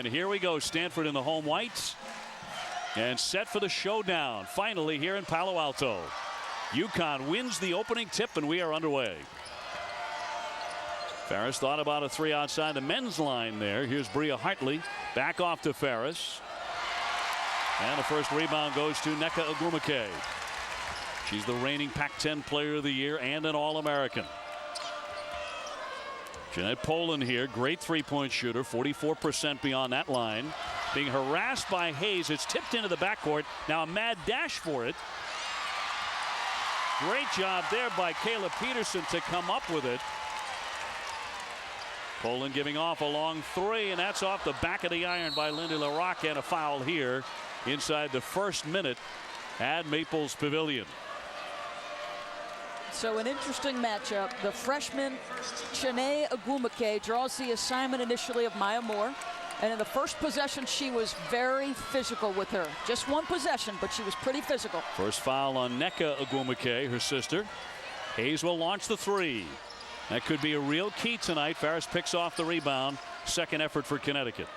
And here we go. Stanford in the home whites. And set for the showdown. Finally here in Palo Alto. UConn wins the opening tip, and we are underway. Ferris thought about a three outside the men's line there. Here's Bria Hartley. Back off to Ferris. And the first rebound goes to Nneka Ogwumike. She's the reigning Pac-10 Player of the Year and an All-American. Jeanette Poland here, great three-point shooter, 44% beyond that line. Being harassed by Hayes. It's tipped into the backcourt. Now a mad dash for it. Great job there by Kayla Peterson to come up with it. Poland giving off a long three, and that's off the back of the iron by Lindy LaRocque, and a foul here inside the first minute at Maples Pavilion. So an interesting matchup. The freshman Chiney Ogwumike draws the assignment initially of Maya Moore. And in the first possession, she was very physical with her. Just one possession, but she was pretty physical. First foul on Nneka Ogwumike, her sister. Hayes will launch the three. That could be a real key tonight. Ferris picks off the rebound. Second effort for Connecticut.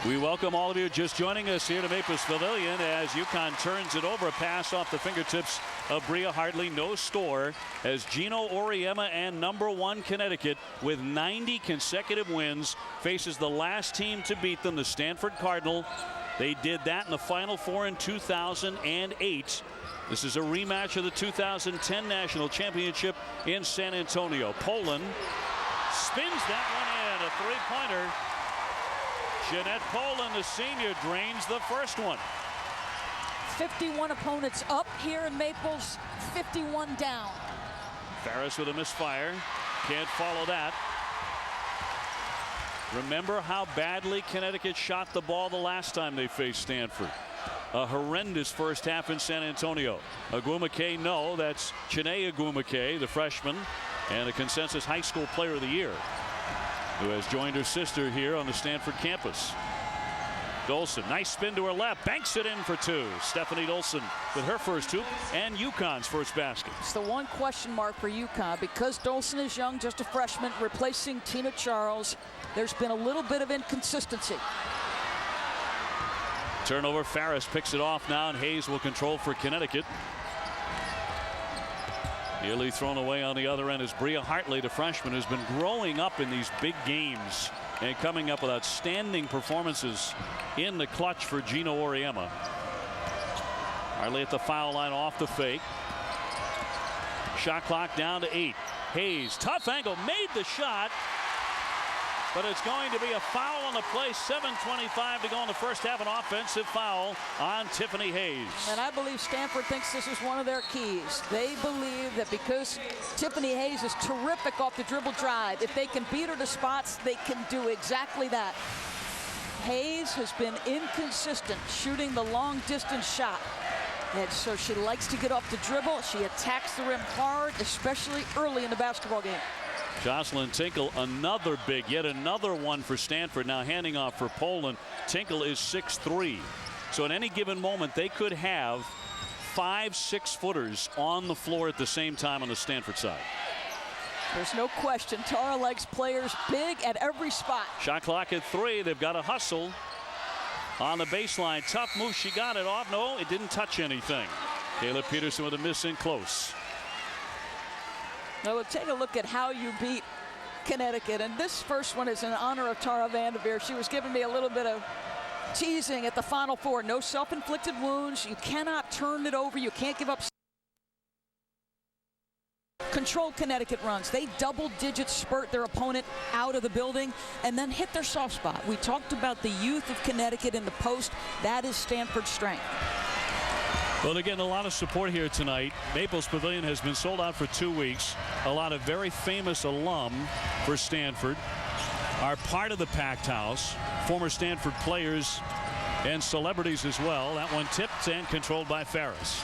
We welcome all of you just joining us here to Maples Pavilion as UConn turns it over. A pass off the fingertips of Bria Hartley. No score as Gino Auriemma and #1 Connecticut with 90 consecutive wins faces the last team to beat them, the Stanford Cardinal. They did that in the Final Four in 2008. This is a rematch of the 2010 National Championship in San Antonio. Poland spins that one in, a three-pointer. Jeanette Poland, the senior, drains the first one. 51 opponents up here in Maples, 51 down. Ferris with a misfire. Can't follow that. Remember how badly Connecticut shot the ball the last time they faced Stanford. A horrendous first half in San Antonio. Ogwumike, no, that's Chiney Ogwumike, the freshman, and a consensus high school player of the year, who has joined her sister here on the Stanford campus. Dolson, nice spin to her left, banks it in for two. Stephanie Dolson with her first hoop and UConn's first basket. It's the one question mark for UConn because Dolson is young, just a freshman, replacing Tina Charles. There's been a little bit of inconsistency. Turnover, Ferris picks it off now, and Hayes will control for Connecticut. Nearly thrown away on the other end is Bria Hartley, the freshman, who's been growing up in these big games and coming up with outstanding performances in the clutch for Gino Auriemma. Hartley at the foul line off the fake. Shot clock down to 8. Hayes, tough angle, made the shot, but it's going to be a foul on the play. 7:25 to go in the first half. An offensive foul on Tiffany Hayes. And I believe Stanford thinks this is one of their keys. They believe that because Tiffany Hayes is terrific off the dribble drive, if they can beat her to spots, they can do exactly that. Hayes has been inconsistent shooting the long distance shot. And so she likes to get off the dribble. She attacks the rim hard, especially early in the basketball game. Jocelyn Tinkle, another big, yet another one for Stanford. Now handing off for Poland. Tinkle is 6'3". So at any given moment, they could have 5 6-footers on the floor at the same time on the Stanford side. There's no question. Tara likes players big at every spot. Shot clock at 3. They've got a hustle on the baseline. Tough move. She got it off. No, it didn't touch anything. Kayla Peterson with a miss in close. Now we'll take a look at how you beat Connecticut. And this first one is in honor of Tara Vanderveer. She was giving me a little bit of teasing at the Final Four. No self-inflicted wounds. You cannot turn it over. You can't give up. Controlled Connecticut runs. They double-digit spurt their opponent out of the building and then hit their soft spot. We talked about the youth of Connecticut in the post. That is Stanford's strength. Well, again, a lot of support here tonight. Maples Pavilion has been sold out for 2 weeks. A lot of very famous alum for Stanford are part of the packed house. Former Stanford players and celebrities as well. That one tipped and controlled by Ferris.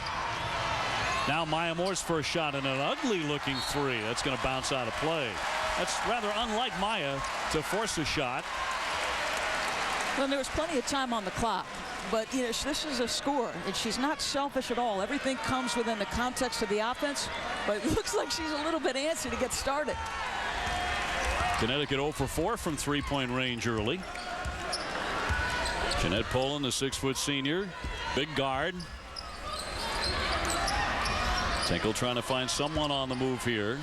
Now Maya Moore's first shot, and an ugly-looking three. That's going to bounce out of play. That's rather unlike Maya to force a shot. Well, there was plenty of time on the clock. but you know, this is a score, and she's not selfish at all. Everything comes within the context of the offense, but it looks like she's a little bit antsy to get started. Connecticut 0 for 4 from three-point range early. Jeanette Poland, the 6-foot senior, big guard. Tinkle trying to find someone on the move here.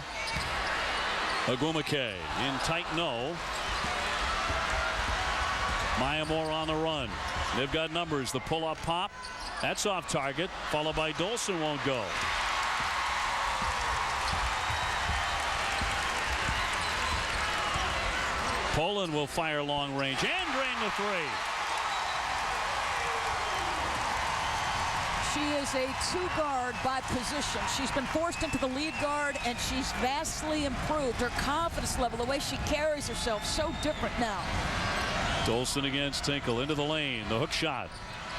Agumake in tight no. Maya Moore on the run. They've got numbers. The pull-up pop, that's off target, followed by Dolson won't go. Poland will fire long range and drain the three. She is a two-guard by position. She's been forced into the lead guard, and she's vastly improved. Her confidence level, the way she carries herself, so different now. Dolson against Tinkle into the lane. The hook shot.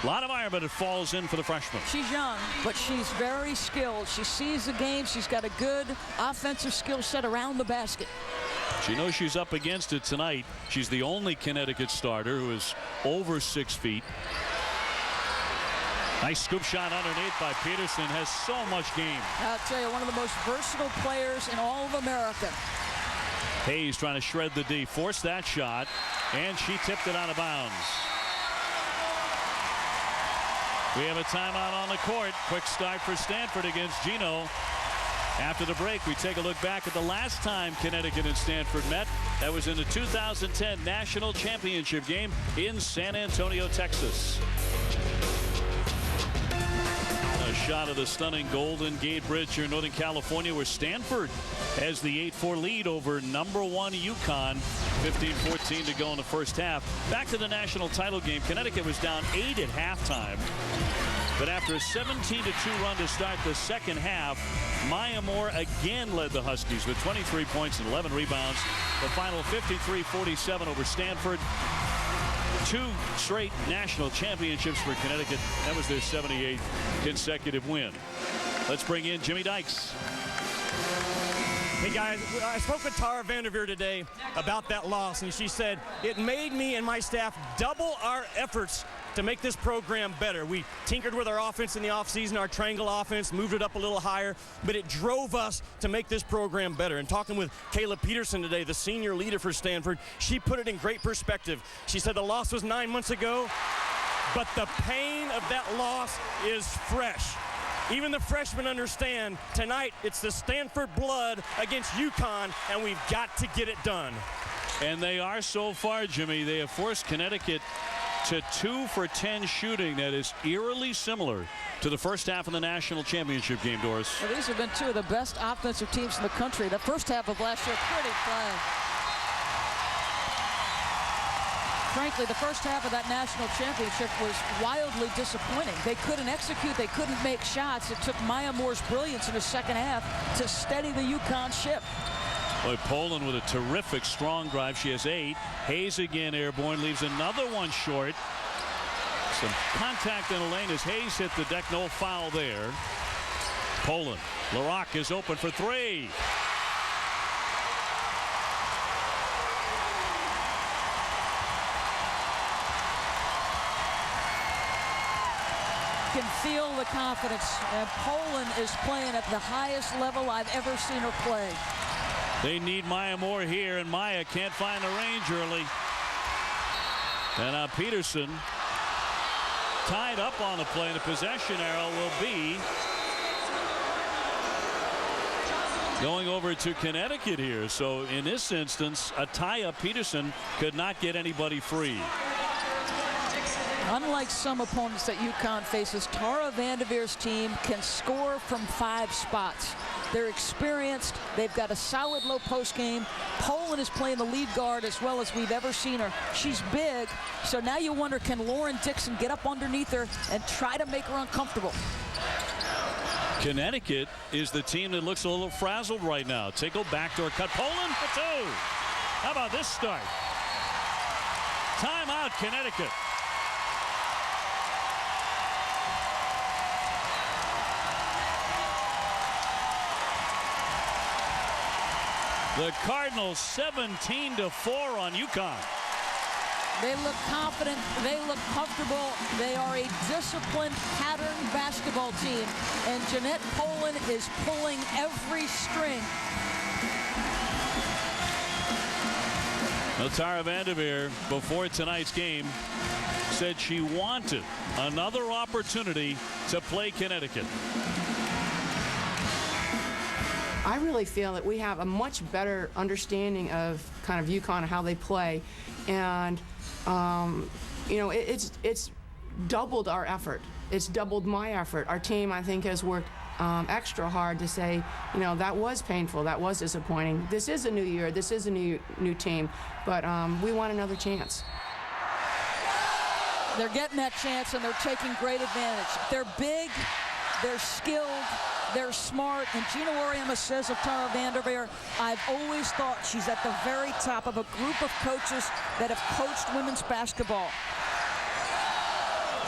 A lot of iron, but it falls in for the freshman. She's young, but she's very skilled. She sees the game. She's got a good offensive skill set around the basket. She knows she's up against it tonight. She's the only Connecticut starter who is over 6 feet. Nice scoop shot underneath by Peterson. Has so much game. I'll tell you, one of the most versatile players in all of America. Hayes trying to shred the D. Forced that shot, and she tipped it out of bounds. We have a timeout on the court. Quick start for Stanford against Gino. After the break, we take a look back at the last time Connecticut and Stanford met. That was in the 2010 National Championship game in San Antonio, Texas. A shot of the stunning Golden Gate Bridge here in Northern California, where Stanford has the 8-4 lead over #1 UConn. 15-14 to go in the first half. Back to the national title game. Connecticut was down 8 at halftime. But after a 17-2 run to start the second half, Maya Moore again led the Huskies with 23 points and 11 rebounds. The final 53-47 over Stanford. 2 straight national championships for Connecticut. That was their 78th consecutive win. Let's bring in Jimmy Dykes. Hey guys, I spoke with Tara Vanderveer today about that loss, and she said it made me and my staff double our efforts to make this program better. We tinkered with our offense in the offseason, our triangle offense, moved it up a little higher, but it drove us to make this program better. And talking with Kayla Peterson today, the senior leader for Stanford, she put it in great perspective. She said the loss was 9 months ago, but the pain of that loss is fresh. Even the freshmen understand tonight it's the Stanford blood against UConn, and we've got to get it done. And they are so far, Jimmy. They have forced Connecticut to 2 for 10 shooting. That is eerily similar to the first half of the national championship game, Doris. Well, these have been 2 of the best offensive teams in the country. The first half of last year, pretty fun. Frankly, the first half of that national championship was wildly disappointing. They couldn't execute. They couldn't make shots. It took Maya Moore's brilliance in the second half to steady the UConn ship. Boy, Poland with a terrific strong drive. She has 8. Hayes again airborne, leaves another one short. Some contact in the lane as Hayes hit the deck. No foul there. Poland. Larock is open for 3. Can feel the confidence, and Poland is playing at the highest level I've ever seen her play. They need Maya Moore here, and Maya can't find the range early. And now Peterson tied up on the play, and the possession arrow will be going over to Connecticut here. So in this instance, a tie-up, Peterson could not get anybody free. Unlike some opponents that UConn faces, Tara Vanderveer's team can score from 5 spots. They're experienced. They've got a solid low post game. Poland is playing the lead guard as well as we've ever seen her. She's big, so now you wonder, can Lauren Dixon get up underneath her and try to make her uncomfortable? Connecticut is the team that looks a little frazzled right now. Tinkle backdoor cut. Poland for 2. How about this start? Timeout, Connecticut. The Cardinals 17-4 on UConn. They look confident. They look comfortable. They are a disciplined, patterned basketball team. And Jeanette Poland is pulling every string. Well, Tara Vanderveer, before tonight's game, said she wanted another opportunity to play Connecticut. I really feel that we have a much better understanding of kind of UConn and how they play. And, you know, it's doubled our effort. It's doubled my effort. Our team, I think, has worked extra hard to say, you know, that was painful, that was disappointing. This is a new year, this is a new team, but we want another chance. They're getting that chance, and they're taking great advantage. They're big, they're skilled, they're smart, and Gina Auriemma says of Tara Vanderveer, I've always thought she's at the very top of a group of coaches that have coached women's basketball.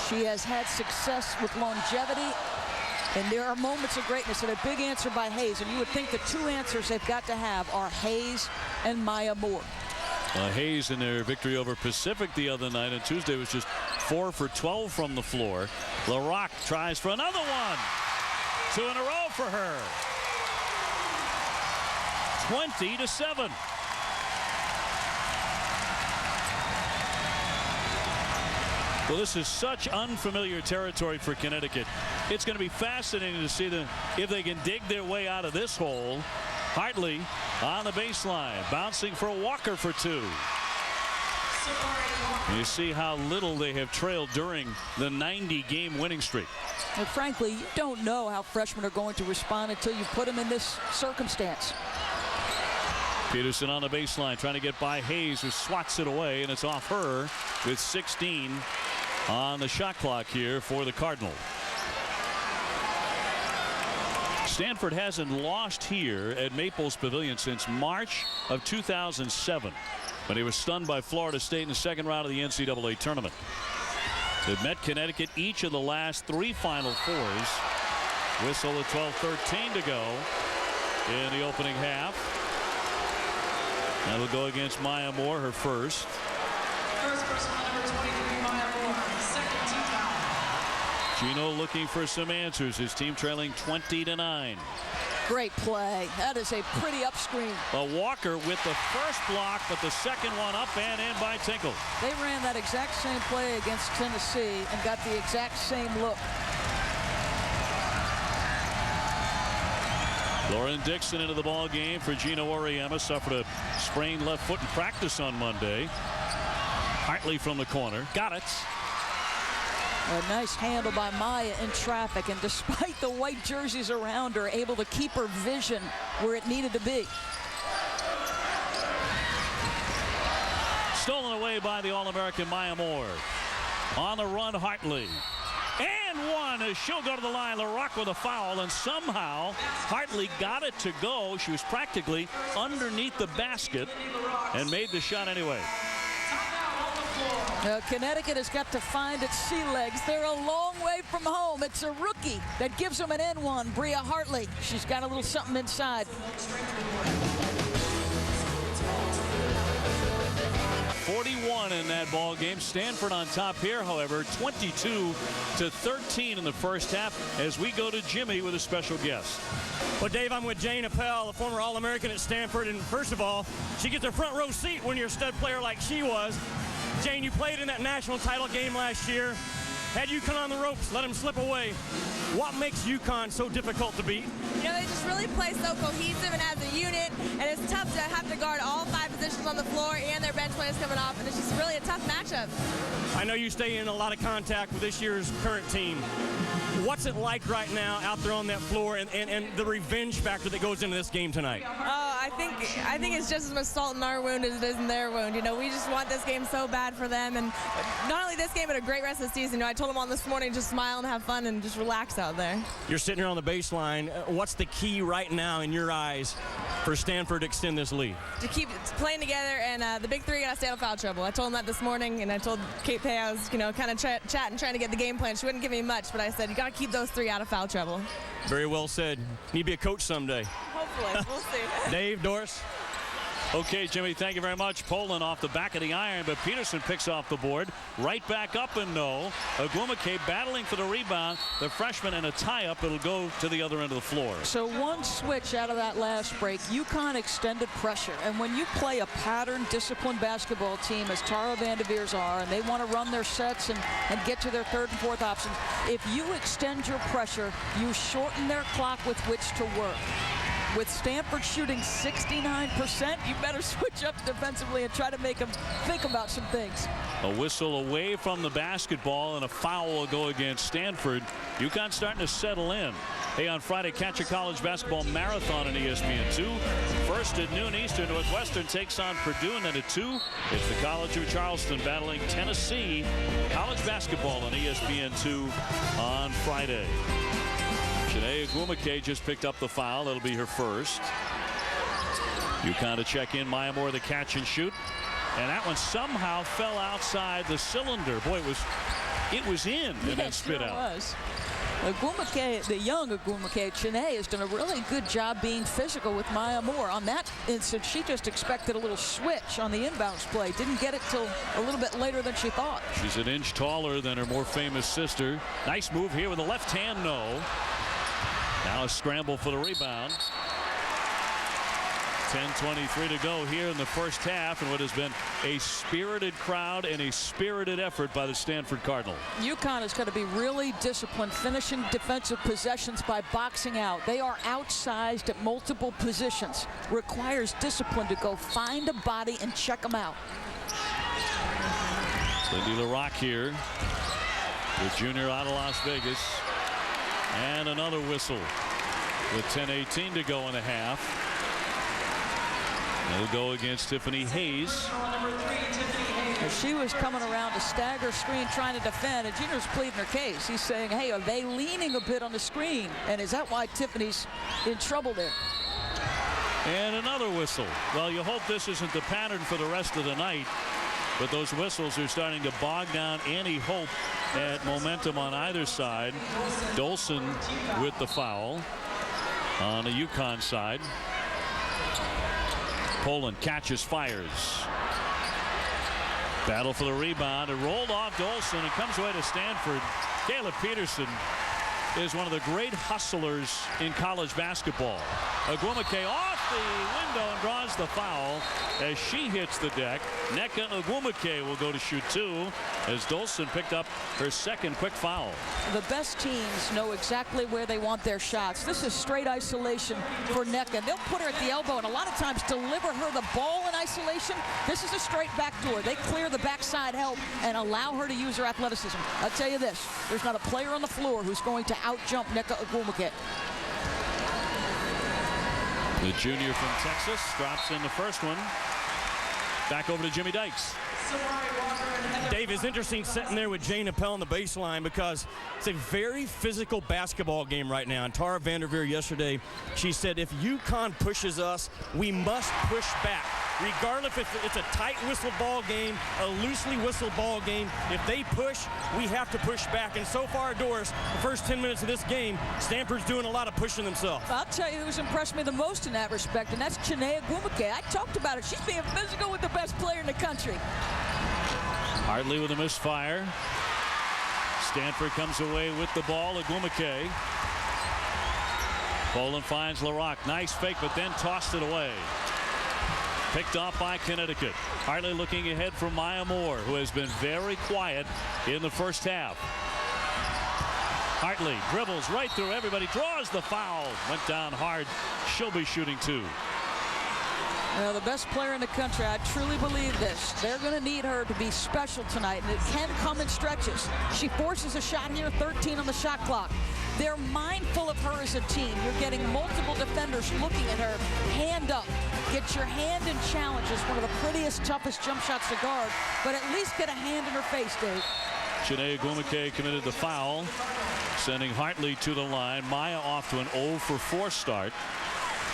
She has had success with longevity, and there are moments of greatness, and a big answer by Hayes, and you would think the two answers they've got to have are Hayes and Maya Moore. Hayes in their victory over Pacific the other night on Tuesday was just 4 for 12 from the floor. LaRock tries for another one. 2 in a row for her. 20-7. Well, this is such unfamiliar territory for Connecticut. It's going to be fascinating to see them if they can dig their way out of this hole. Hartley on the baseline, bouncing for Walker for 2. You see how little they have trailed during the 90-game winning streak. And frankly, you don't know how freshmen are going to respond until you put them in this circumstance. Peterson on the baseline trying to get by Hayes, who swats it away, and it's off her with 16 on the shot clock here for the Cardinal. Stanford hasn't lost here at Maples Pavilion since March of 2007, when he was stunned by Florida State in the second round of the NCAA tournament. They've met Connecticut each of the last 3 Final Fours. Whistle at 12:13 to go in the opening half. That'll go against Maya Moore, her first. First personal number 23, Maya Moore. Second team foul. Gino looking for some answers. His team trailing 20-9. Great play. That is a pretty up screen. Walker with the first block, but the second one up and in by Tinkle. They ran that exact same play against Tennessee and got the exact same look. Lauren Dixon into the ball game for Gino Auriemma. Suffered a sprained left foot in practice on Monday. Hartley from the corner. Got it. A nice handle by Maya in traffic, and despite the white jerseys around her, able to keep her vision where it needed to be. Stolen away by the All-American Maya Moore. On the run, Hartley. And one as she'll go to the line. LaRock with a foul, and somehow Hartley got it to go. She was practically underneath the basket and made the shot anyway. Connecticut has got to find its sea legs. They're a long way from home. It's a rookie that gives them an N1, Bria Hartley. She's got a little something inside. 41 in that ball game. Stanford on top here, however, 22-13 in the first half, as we go to Jimmy with a special guest. Well, Dave, I'm with Jane Appel, a former All-American at Stanford, and first of all, she gets a front row seat when you're a stud player like she was. Jane, you played in that national title game last year. Had UConn on the ropes, let them slip away. What makes UConn so difficult to beat? You know, they just really play so cohesive and as a unit, and it's tough to have to guard all 5 positions on the floor and their bench players coming off, and it's just really a tough matchup. I know you stay in a lot of contact with this year's current team. What's it like right now out there on that floor, and the revenge factor that goes into this game tonight? I think it's just as much salt in our wound as it is in their wound. You know, we just want this game so bad for them, and not only this game, but a great rest of the season. You know, I told them on this morning, just smile and have fun and just relax out there. You're sitting here on the baseline. What's the key right now in your eyes for Stanford to extend this lead? To keep playing together, and the big 3 got to stay out of foul trouble. I told them that this morning, and I told Kate Pay I was, you know, kind of chatting, trying to get the game plan. She wouldn't give me much, but I said, you got to keep those 3 out of foul trouble. Very well said. Need to be a coach someday. Hopefully. We'll see. Dave, Doris? Okay, Jimmy, thank you very much. Poland off the back of the iron, but Peterson picks off the board. Right back up and no. Ogwumike battling for the rebound. The freshman in a tie-up. It'll go to the other end of the floor. So one switch out of that last break. UConn extended pressure. And when you play a pattern, disciplined basketball team, as Tara Vanderveers are, and they want to run their sets and get to their third and fourth options, if you extend your pressure, you shorten their clock with which to work. With Stanford shooting 69%, you better switch up defensively and try to make them think about some things. A whistle away from the basketball, and a foul will go against Stanford. UConn starting to settle in. Hey, on Friday, catch a college basketball marathon on ESPN2. First at noon Eastern, Northwestern takes on Purdue, and then at 2, it's the College of Charleston battling Tennessee. College basketball on ESPN2 on Friday. Shanae Ogwumike just picked up the foul. That'll be her first. UConn to check in. Maya Moore the catch and shoot. And that one somehow fell outside the cylinder. Boy, it was in and then spit out. Was. Ogwumike, the young Ogwumike, Shanae, has done a really good job being physical with Maya Moore. On that instance, she just expected a little switch on the inbounds play. Didn't get it till a little bit later than she thought. She's an inch taller than her more famous sister. Nice move here with the left hand, no. Now a scramble for the rebound. 10:23 to go here in the first half, and what has been a spirited crowd and a spirited effort by the Stanford Cardinal. UConn is going to be really disciplined, finishing defensive possessions by boxing out. They are outsized at multiple positions. Requires discipline to go find a body and check them out. Lindy LaRock here, the junior out of Las Vegas. And another whistle with 10:18 to go in the half. It'll go against Tiffany Hayes. She was coming around to stagger screen trying to defend, and Junior's pleading her case. He's saying, hey, are they leaning a bit on the screen? And is that why Tiffany's in trouble there? And another whistle. Well, you hope this isn't the pattern for the rest of the night. But those whistles are starting to bog down any hope at momentum on either side. Dolson with the foul on the UConn side. Poland catches, fires. Battle for the rebound. It rolled off Dolson and comes away to Stanford. Kayla Peterson is one of the great hustlers in college basketball. Ogwumike off the window and draws the foul as she hits the deck. Nneka Ogwumike will go to shoot 2 as Dolson picked up her second quick foul. The best teams know exactly where they want their shots. This is straight isolation for Nneka. They'll put her at the elbow and a lot of times deliver her the ball in isolation. This is a straight backdoor. They clear the backside help and allow her to use her athleticism. I'll tell you this, there's not a player on the floor who's going to out-jump Nneka Ogwumike. The junior from Texas drops in the first one. Back over to Jimmy Dykes. Dave, it's interesting sitting there with Jane Appel on the baseline because it's a very physical basketball game right now. And Tara Vanderveer yesterday, she said, if UConn pushes us, we must push back. Regardless if it's a tight whistle ball game, a loosely whistled ball game, if they push, we have to push back. And so far, Doris, the first 10 minutes of this game, Stanford's doing a lot of pushing themselves. I'll tell you who's impressed me the most in that respect, and that's Shanae Ogwumike. I talked about it. She's being physical with the best player in the country. Hartley with a misfire. Stanford comes away with the ball. Ogwumike. Poland finds LaRock. Nice fake, but then tossed it away. Picked off by Connecticut. Hartley looking ahead for Maya Moore, who has been very quiet in the first half. Hartley dribbles right through everybody, draws the foul. Went down hard. She'll be shooting 2. Well, the best player in the country, I truly believe this. They're going to need her to be special tonight, and it can come in stretches. She forces a shot here, 13 on the shot clock. They're mindful of her as a team. You're getting multiple defenders looking at her. Hand up. Get your hand in challenge. It's one of the prettiest, toughest jump shots to guard, but at least get a hand in her face, Dave. Shanae Ogwumike committed the foul, sending Hartley to the line. Maya off to an 0 for 4 start.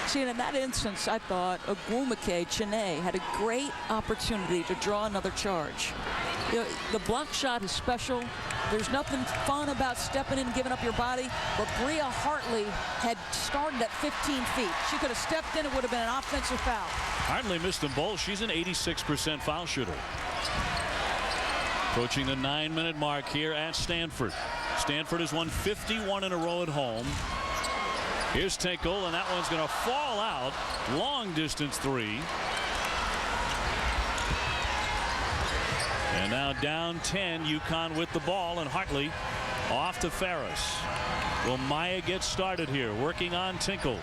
See, and in that instance, I thought Ogwumike, Shanae, had a great opportunity to draw another charge. You know, the block shot is special, There's nothing fun about stepping in and giving up your body, but Bria Hartley had started at 15 feet. She could have stepped in, it would have been an offensive foul. Hartley missed them both. She's an 86% foul shooter. Approaching the 9-minute mark here at Stanford. Stanford has won 51 in a row at home. Here's Tinkle, and that one's going to fall out. Long distance three. And now down 10, UConn with the ball, and Hartley off to Ferris. Will Maya get started here? Working on Tinkle.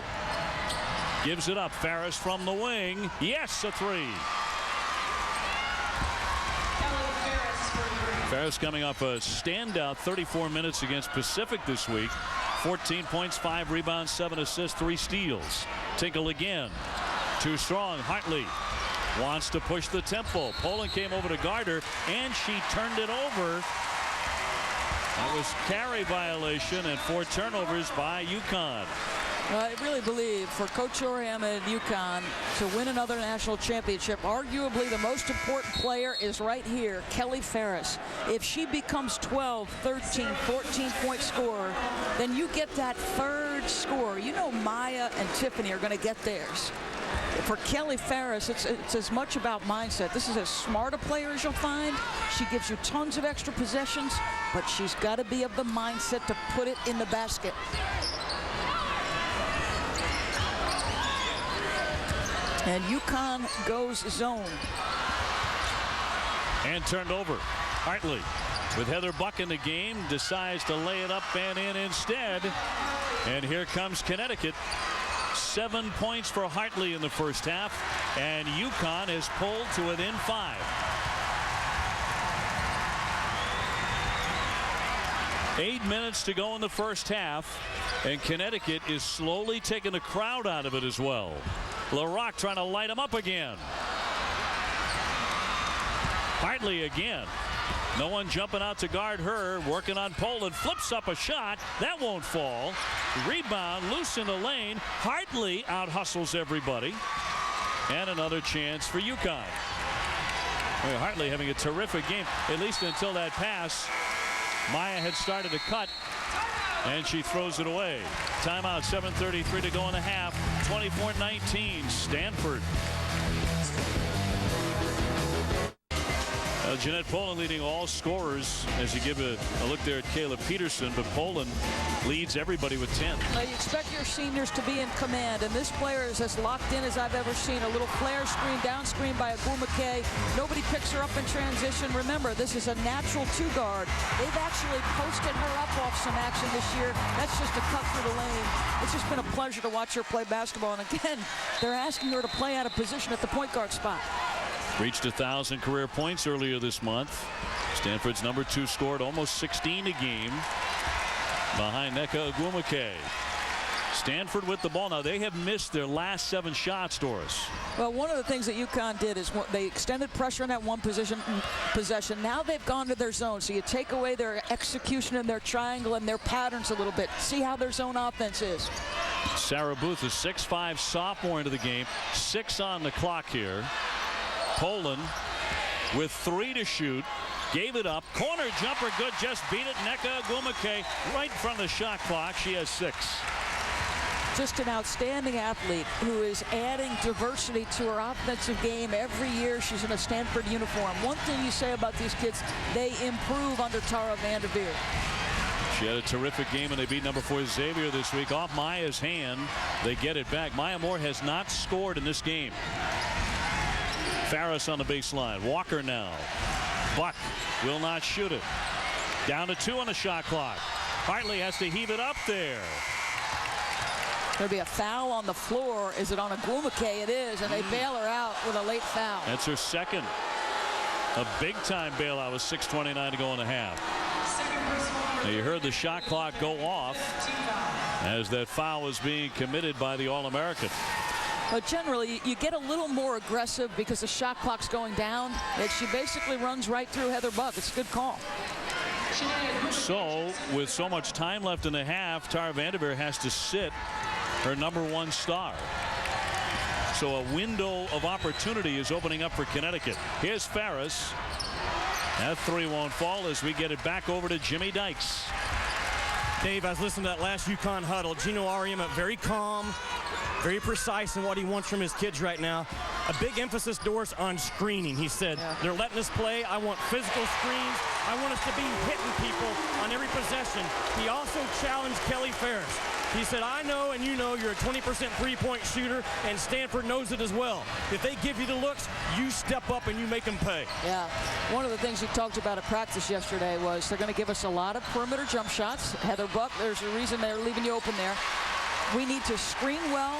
Gives it up. Ferris from the wing. Yes, a three. Ferris coming off a standout 34 minutes against Pacific this week. 14 points, 5 rebounds, 7 assists, 3 steals. Tinkle again. Too strong. Hartley wants to push the tempo. Poland came over to guard her, and she turned it over. That was carry violation and 4 turnovers by UConn. I really believe for Coach Oriema at UConn to win another national championship, arguably the most important player is right here, Kelly Ferris. If she becomes 12, 13, 14-point scorer, then you get that third score. You know Maya and Tiffany are going to get theirs. For Kelly Ferris, it's as much about mindset. This is as smart a player as you'll find. She gives you tons of extra possessions, but she's got to be of the mindset to put it in the basket. And UConn goes zone. And turned over. Hartley, with Heather Buck in the game, decides to lay it up and in instead. And here comes Connecticut. 7 points for Hartley in the first half, and UConn is pulled to within 5. 8 minutes to go in the first half, and Connecticut is slowly taking the crowd out of it as well. LaRock trying to light him up again. Hartley again. No one jumping out to guard her. Working on Poland. Flips up a shot. That won't fall. Rebound. Loose in the lane. Hartley out hustles everybody. And another chance for UConn. Well, Hartley having a terrific game, at least until that pass. Maya had started to cut, and she throws it away. Timeout, 7:33 to go in the half. 24-19, Stanford. Jeanette Poland leading all scorers as you give a look there at Kayla Peterson, but Poland leads everybody with 10. Now you expect your seniors to be in command, and this player is as locked in as I've ever seen. A little flare screen, down screen by Agumake. Nobody picks her up in transition. Remember, this is a natural 2-guard. They've actually posted her up off some action this year. That's just a cut through the lane. It's just been a pleasure to watch her play basketball, and again, they're asking her to play out of position at the point guard spot. Reached 1,000 career points earlier this month. Stanford's number 2 scored almost 16 a game behind Nneka Agumake. Stanford with the ball. Now they have missed their last 7 shots, Doris. Well, one of the things that UConn did is they extended pressure in that one possession. Now they've gone to their zone, so you take away their execution and their triangle and their patterns a little bit. See how their zone offense is. Sarah Booth, a 6'5" sophomore into the game. 6 on the clock here. Poland with 3 to shoot. Gave it up. Corner jumper good. Just beat it. Nneka Agumake right in front of the shot clock. She has 6. Just an outstanding athlete who is adding diversity to her offensive game every year she's in a Stanford uniform. One thing you say about these kids, they improve under Tara Vanderveer. She had a terrific game, and they beat number 4 Xavier this week. Off Maya's hand, they get it back. Maya Moore has not scored in this game. Ferris on the baseline. Walker now. Buck will not shoot it. Down to 2 on the shot clock. Hartley has to heave it up there. There'll be a foul on the floor. Is it on Agumake? It is, and they bail her out with a late foul. That's her second. A big-time bailout with 6:29 to go in the half. Now you heard the shot clock go off as that foul was being committed by the All-American. But generally, you get a little more aggressive because the shot clock's going down. And she basically runs right through Heather Buck. It's a good call. So, with so much time left in the half, Tara Vanderveer has to sit her number 1 star. So a window of opportunity is opening up for Connecticut. Here's Ferris. That three won't fall as we get it back over to Jimmy Dykes. Dave, I was listening to that last UConn huddle. Gino Auriemma very calm, very precise in what he wants from his kids right now. A big emphasis, Doris, on screening. He said, they're letting us play. I want physical screens. I want us to be hitting people on every possession. He also challenged Kelly Ferris. He said, I know and you know you're a 20% three-point shooter, and Stanford knows it as well. If they give you the looks, you step up and you make them pay. Yeah. One of the things he talked about at practice yesterday was they're going to give us a lot of perimeter jump shots. Heather Buck, there's a reason they're leaving you open there. We need to screen well,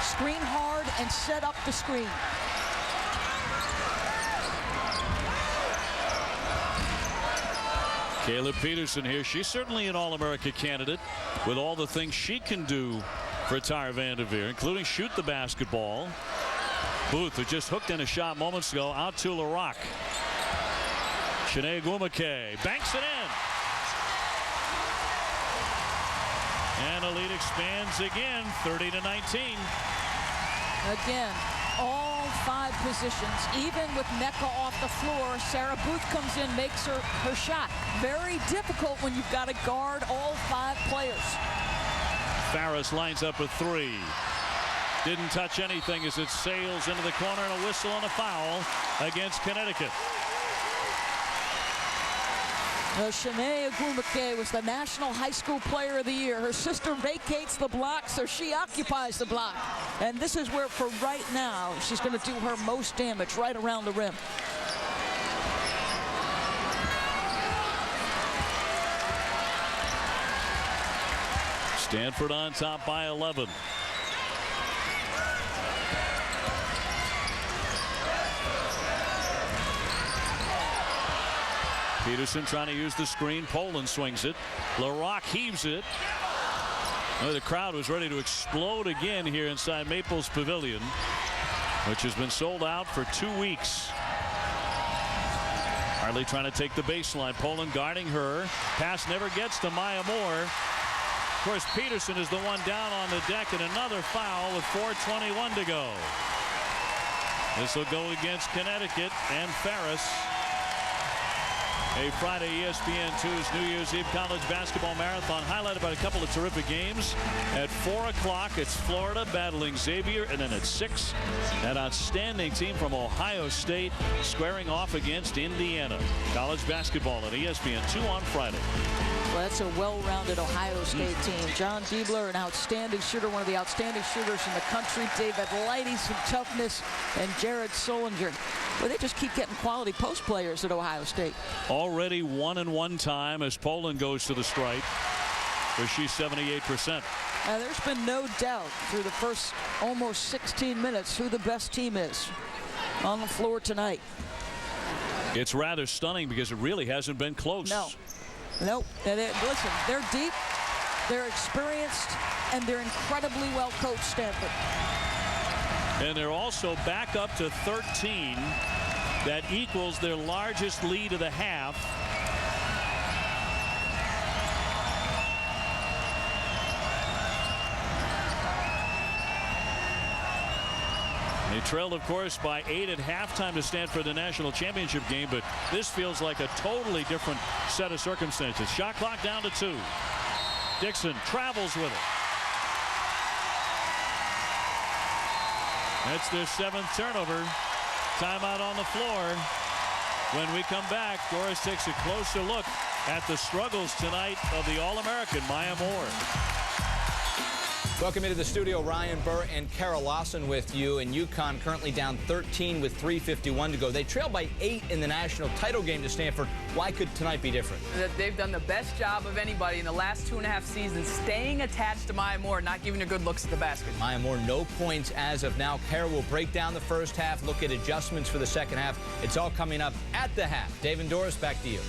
screen hard, and set up the screen. Caleb Peterson here. She's certainly an All-America candidate with all the things she can do for Tara Vanderveer, including shoot the basketball. Booth, who just hooked in a shot moments ago, out to LaRock. Shanae Gwumake banks it in. And the lead expands again, 30-19. Again, all 5 positions, even with Mecca off the floor, Sarah Booth comes in, makes her shot. Very difficult when you've got to guard all 5 players. Farris lines up a 3. Didn't touch anything as it sails into the corner, and a whistle and a foul against Connecticut. Shanae Gwumake was the National High School Player of the Year. Her sister vacates the block, so she occupies the block. And this is where, for right now, she's going to do her most damage right around the rim. Stanford on top by 11. Peterson trying to use the screen. Poland swings it. LaRock heaves it. Oh, the crowd was ready to explode again here inside Maples Pavilion, which has been sold out for 2 weeks. Hartley trying to take the baseline. Poland guarding her. Pass never gets to Maya Moore. Of course, Peterson is the one down on the deck, and another foul with 4:21 to go. This will go against Connecticut and Ferris. A Friday ESPN2's New Year's Eve college basketball marathon highlighted by a couple of terrific games. At 4 o'clock, it's Florida battling Xavier, and then at 6, an outstanding team from Ohio State squaring off against Indiana. College basketball at ESPN2 on Friday. Well, that's a well-rounded Ohio State team. John Diebler, an outstanding shooter, one of the outstanding shooters in the country. David Lighty, some toughness, and Jared Solinger. Well, they just keep getting quality post players at Ohio State. Already 1-1 time as Poland goes to the stripe, where she's 78%. There's been no doubt through the first almost 16 minutes who the best team is on the floor tonight. It's rather stunning because it really hasn't been close. No. Nope. Listen, they're deep, they're experienced, and they're incredibly well coached, Stanford. And they're also back up to 13. That equals their largest lead of the half. They trailed, of course, by 8 at halftime to Stanford, the national championship game, but this feels like a totally different set of circumstances. Shot clock down to 2. Dixon travels with it. That's their 7th turnover. Timeout on the floor. When we come back, Doris takes a closer look at the struggles tonight of the All-American Maya Moore. Welcome into the studio. Ryan Burr and Carol Lawson with you. And UConn currently down 13 with 3:51 to go. They trail by 8 in the national title game to Stanford. Why could tonight be different? They've done the best job of anybody in the last 2.5 seasons, staying attached to Maya Moore, not giving her good looks at the basket. Maya Moore, no points as of now. Carol will break down the first half, look at adjustments for the second half. It's all coming up at the half. Dave and Doris, back to you.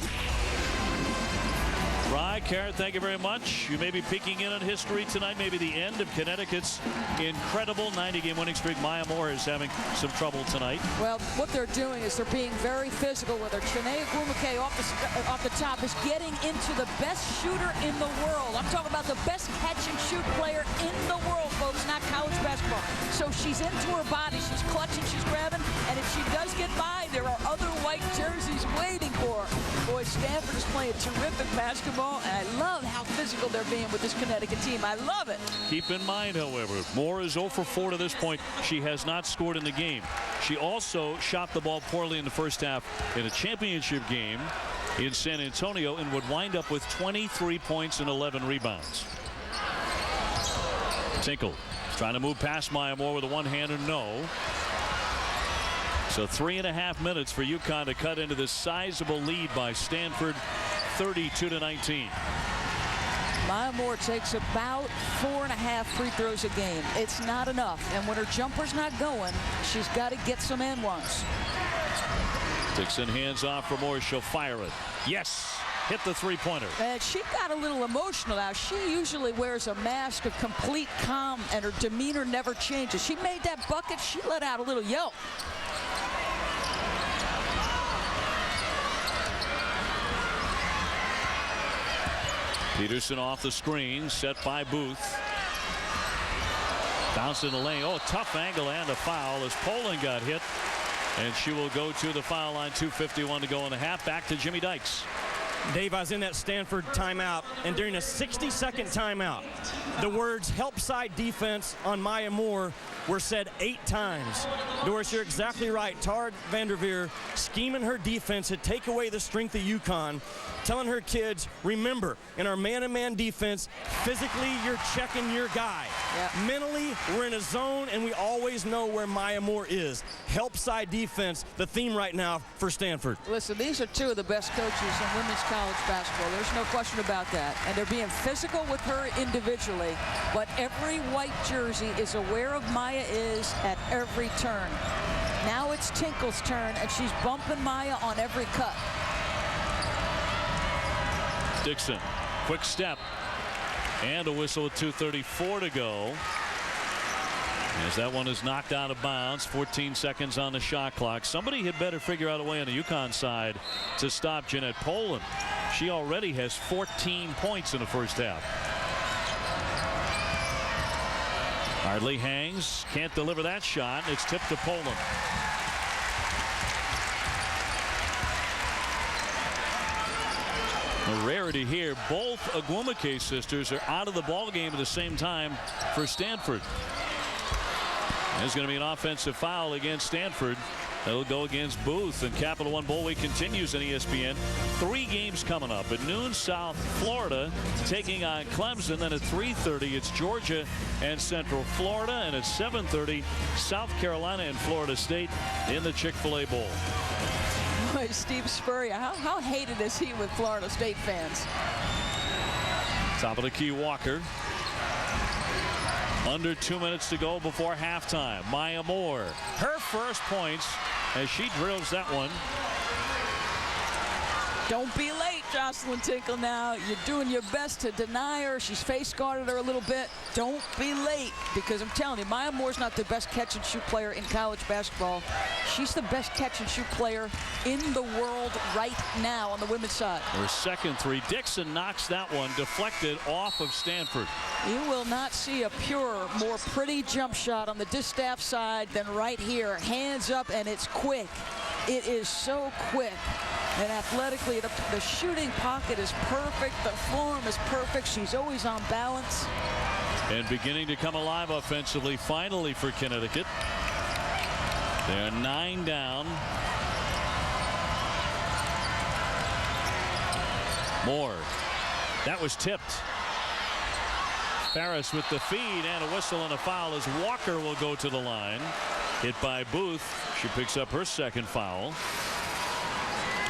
Rye, Karen, thank you very much. You may be peeking in on history tonight, maybe the end of Connecticut's incredible 90-game winning streak. Maya Moore is having some trouble tonight. Well, what they're doing is they're being very physical with her. Shanae Gwumake off the top is getting into the best shooter in the world. I'm talking about the best catch-and-shoot player in the world, folks, not college basketball. So she's into her body. She's clutching, she's grabbing, and if she does get by, there are other white jerseys waiting for her. Stanford is playing terrific basketball, and I love how physical they're being with this Connecticut team. I love it. Keep in mind, however, Moore is 0 for 4 to this point. She has not scored in the game. She also shot the ball poorly in the first half in a championship game in San Antonio and would wind up with 23 points and 11 rebounds. Tinkle trying to move past Maya Moore with a one-hander, no. So 3.5 minutes for UConn to cut into this sizable lead by Stanford, 32-19. Maya Moore takes about 4.5 free throws a game. It's not enough, and when her jumper's not going, she's got to get some and ones. Dixon hands off for Moore. She'll fire it. Yes. Hit the three-pointer. And she got a little emotional now. She usually wears a mask of complete calm, and her demeanor never changes. She made that bucket. She let out a little yelp. Peterson off the screen, set by Booth. Bounce in the lane. Oh, tough angle and a foul as Poland got hit. And she will go to the foul line. 2:51 to go in the half. Back to Jimmy Dykes. Dave, I was in that Stanford timeout, and during a 60-second timeout, the words help side defense on Maya Moore were said 8 times. Doris, you're exactly right. Tara Vanderveer scheming her defense to take away the strength of UConn, telling her kids, remember, in our man-to-man defense, physically you're checking your guy. Yep. Mentally, we're in a zone, and we always know where Maya Moore is. Help side defense, the theme right now for Stanford. Listen, these are 2 of the best coaches in women's college basketball. There's no question about that. And they're being physical with her individually, but every white jersey is aware of Maya is at every turn. Now it's Tinkle's turn, and she's bumping Maya on every cut. Dixon, quick step, and a whistle with 2:34 to go. As that one is knocked out of bounds. 14 seconds on the shot clock. Somebody had better figure out a way on the UConn side to stop Jeanette Poland. She already has 14 points in the first half. Hardly hangs, can't deliver that shot. It's tipped to Poland. A rarity here. Both Agwumike sisters are out of the ball game at the same time for Stanford. There's going to be an offensive foul against Stanford. That'll go against Booth, and Capital One Bowl Week continues on ESPN. 3 games coming up. At noon, South Florida taking on Clemson. Then at 3:30, it's Georgia and Central Florida. And at 7:30, South Carolina and Florida State in the Chick-fil-A Bowl. Boy, Steve Spurrier, how hated is he with Florida State fans? Top of the key, Walker. Under 2 minutes to go before halftime. Maya Moore, her first points as she drills that one. Don't be late, Jocelyn Tinkle. Now you're doing your best to deny her. She's face guarded her a little bit. Don't be late, because I'm telling you, Maya Moore's not the best catch and shoot player in college basketball. She's the best catch and shoot player in the world right now on the women's side. Her second three. Dixon knocks that one deflected off of Stanford. You will not see a purer, more pretty jump shot on the distaff side than right here. Hands up, and it's quick. It is so quick. And athletically, the shooting pocket is perfect. The form is perfect. She's always on balance. And beginning to come alive offensively finally for Connecticut. They're 9 down. Moore. That was tipped. Ferris with the feed and a whistle and a foul as Walker will go to the line. Hit by Booth. She picks up her second foul.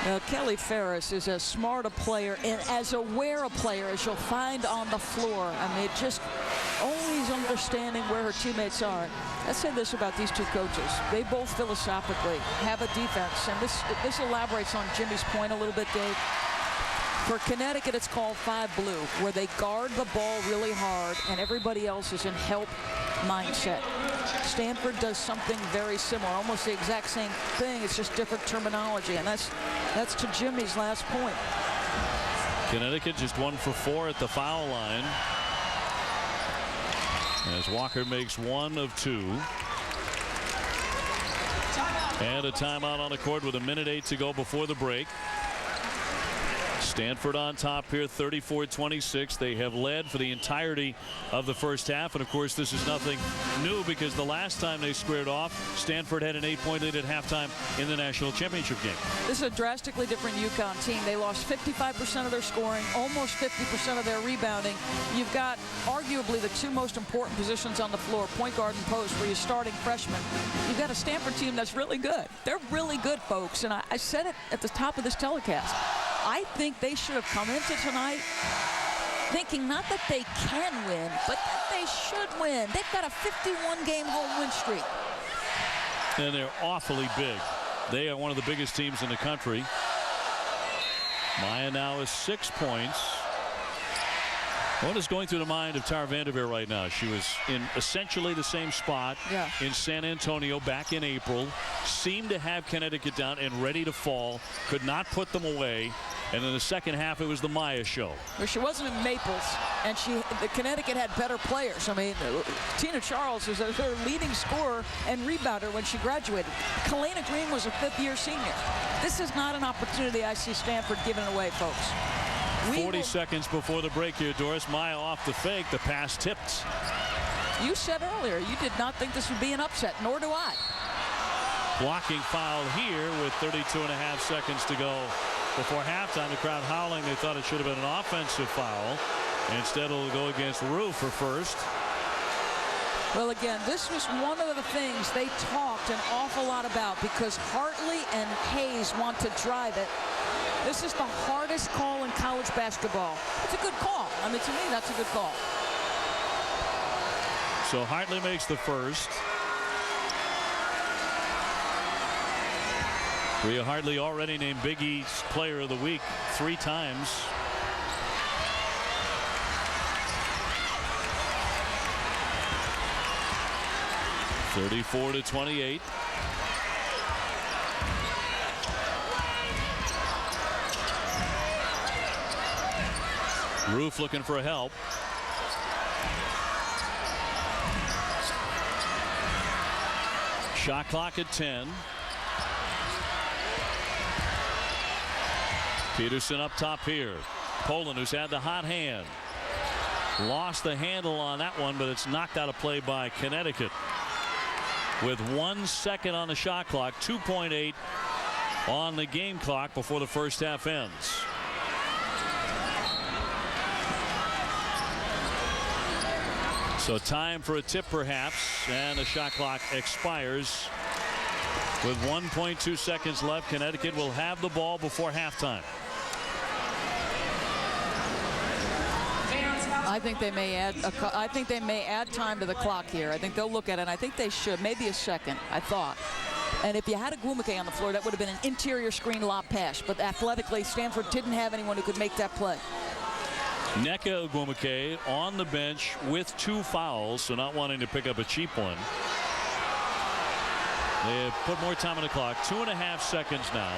Now, Kelly Ferris is as smart a player and as aware a player as you'll find on the floor. I mean, just always understanding where her teammates are. Let's say this about these 2 coaches. They both philosophically have a defense, and this elaborates on Jimmy's point a little bit, Dave. For Connecticut, it's called 5 blue, where they guard the ball really hard and everybody else is in help mindset. Stanford does something very similar, almost the exact same thing. It's just different terminology, and that's to Jimmy's last point. Connecticut just 1 for 4 at the foul line. As Walker makes 1 of 2. And a timeout on the court with 1:08 to go before the break. Stanford on top here, 34-26. They have led for the entirety of the first half. And, of course, this is nothing new because the last time they squared off, Stanford had an 8-point lead at halftime in the national championship game. This is a drastically different UConn team. They lost 55% of their scoring, almost 50% of their rebounding. You've got arguably the two most important positions on the floor, point guard and post, where you're starting freshmen. You've got a Stanford team that's really good. They're really good, folks. And I said it at the top of this telecast. I think they should have come into tonight thinking not that they can win, but that they should win. They've got a 51-game home win streak. And they're awfully big. They are one of the biggest teams in the country. Maya now is 6 points. What is going through the mind of Tara Vanderveer right now? She was in essentially the same spot in San Antonio back in April. Seemed to have Connecticut down and ready to fall. Could not put them away. And in the second half, it was the Maya show. Well, she wasn't in Maples, and the Connecticut had better players. I mean, Tina Charles was her leading scorer and rebounder when she graduated. Kalena Green was a fifth-year senior. This is not an opportunity I see Stanford giving away, folks. 40 seconds before the break here, Doris. Maya off the fake. The pass tipped. You said earlier you did not think this would be an upset, nor do I. Blocking foul here with 32.5 seconds to go before halftime. The crowd howling. They thought it should have been an offensive foul. Instead, it'll go against Rue for first. Well, again, this was one of the things they talked an awful lot about because Hartley and Hayes want to drive it. This is the hardest call in college basketball. It's a good call. I mean, to me, that's a good call. So Hartley makes the first. Rhea Hartley already named Big East Player of the Week 3 times. (34-28). Roof looking for help. Shot clock at 10. Peterson up top here. Poland, who's had the hot hand, lost the handle on that one, but it's knocked out of play by Connecticut. With 1 second on the shot clock, 2.8 on the game clock before the first half ends. So time for a tip perhaps, and the shot clock expires. With 1.2 seconds left, Connecticut will have the ball before halftime. I think they may add time to the clock here. I think they'll look at it, and I think they should. Maybe a second, I thought. And if you had a Gwumike on the floor, that would have been an interior screen lob pass. But athletically, Stanford didn't have anyone who could make that play. Nneka Ogwumike on the bench with 2 fouls, so not wanting to pick up a cheap one. They have put more time on the clock. 2.5 seconds now.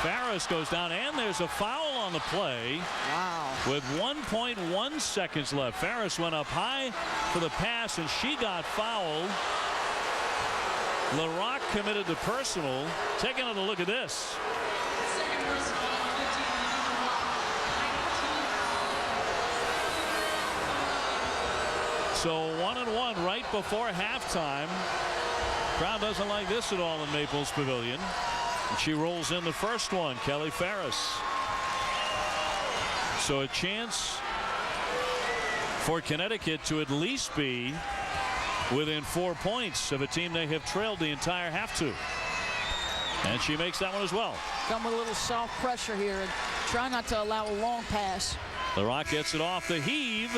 Farris goes down, and there's a foul on the play. Wow. With 1.1 seconds left. Farris went up high for the pass, and she got fouled. LaRock committed the personal. Take another look at this. So 1-1 right before halftime. Crowd doesn't like this at all in Maples Pavilion. And she rolls in the first one, Kelly Farris. So a chance for Connecticut to at least be within 4 points of a team they have trailed the entire half to. And she makes that one as well. Come with a little soft pressure here and try not to allow a long pass. LaRock gets it off the heave,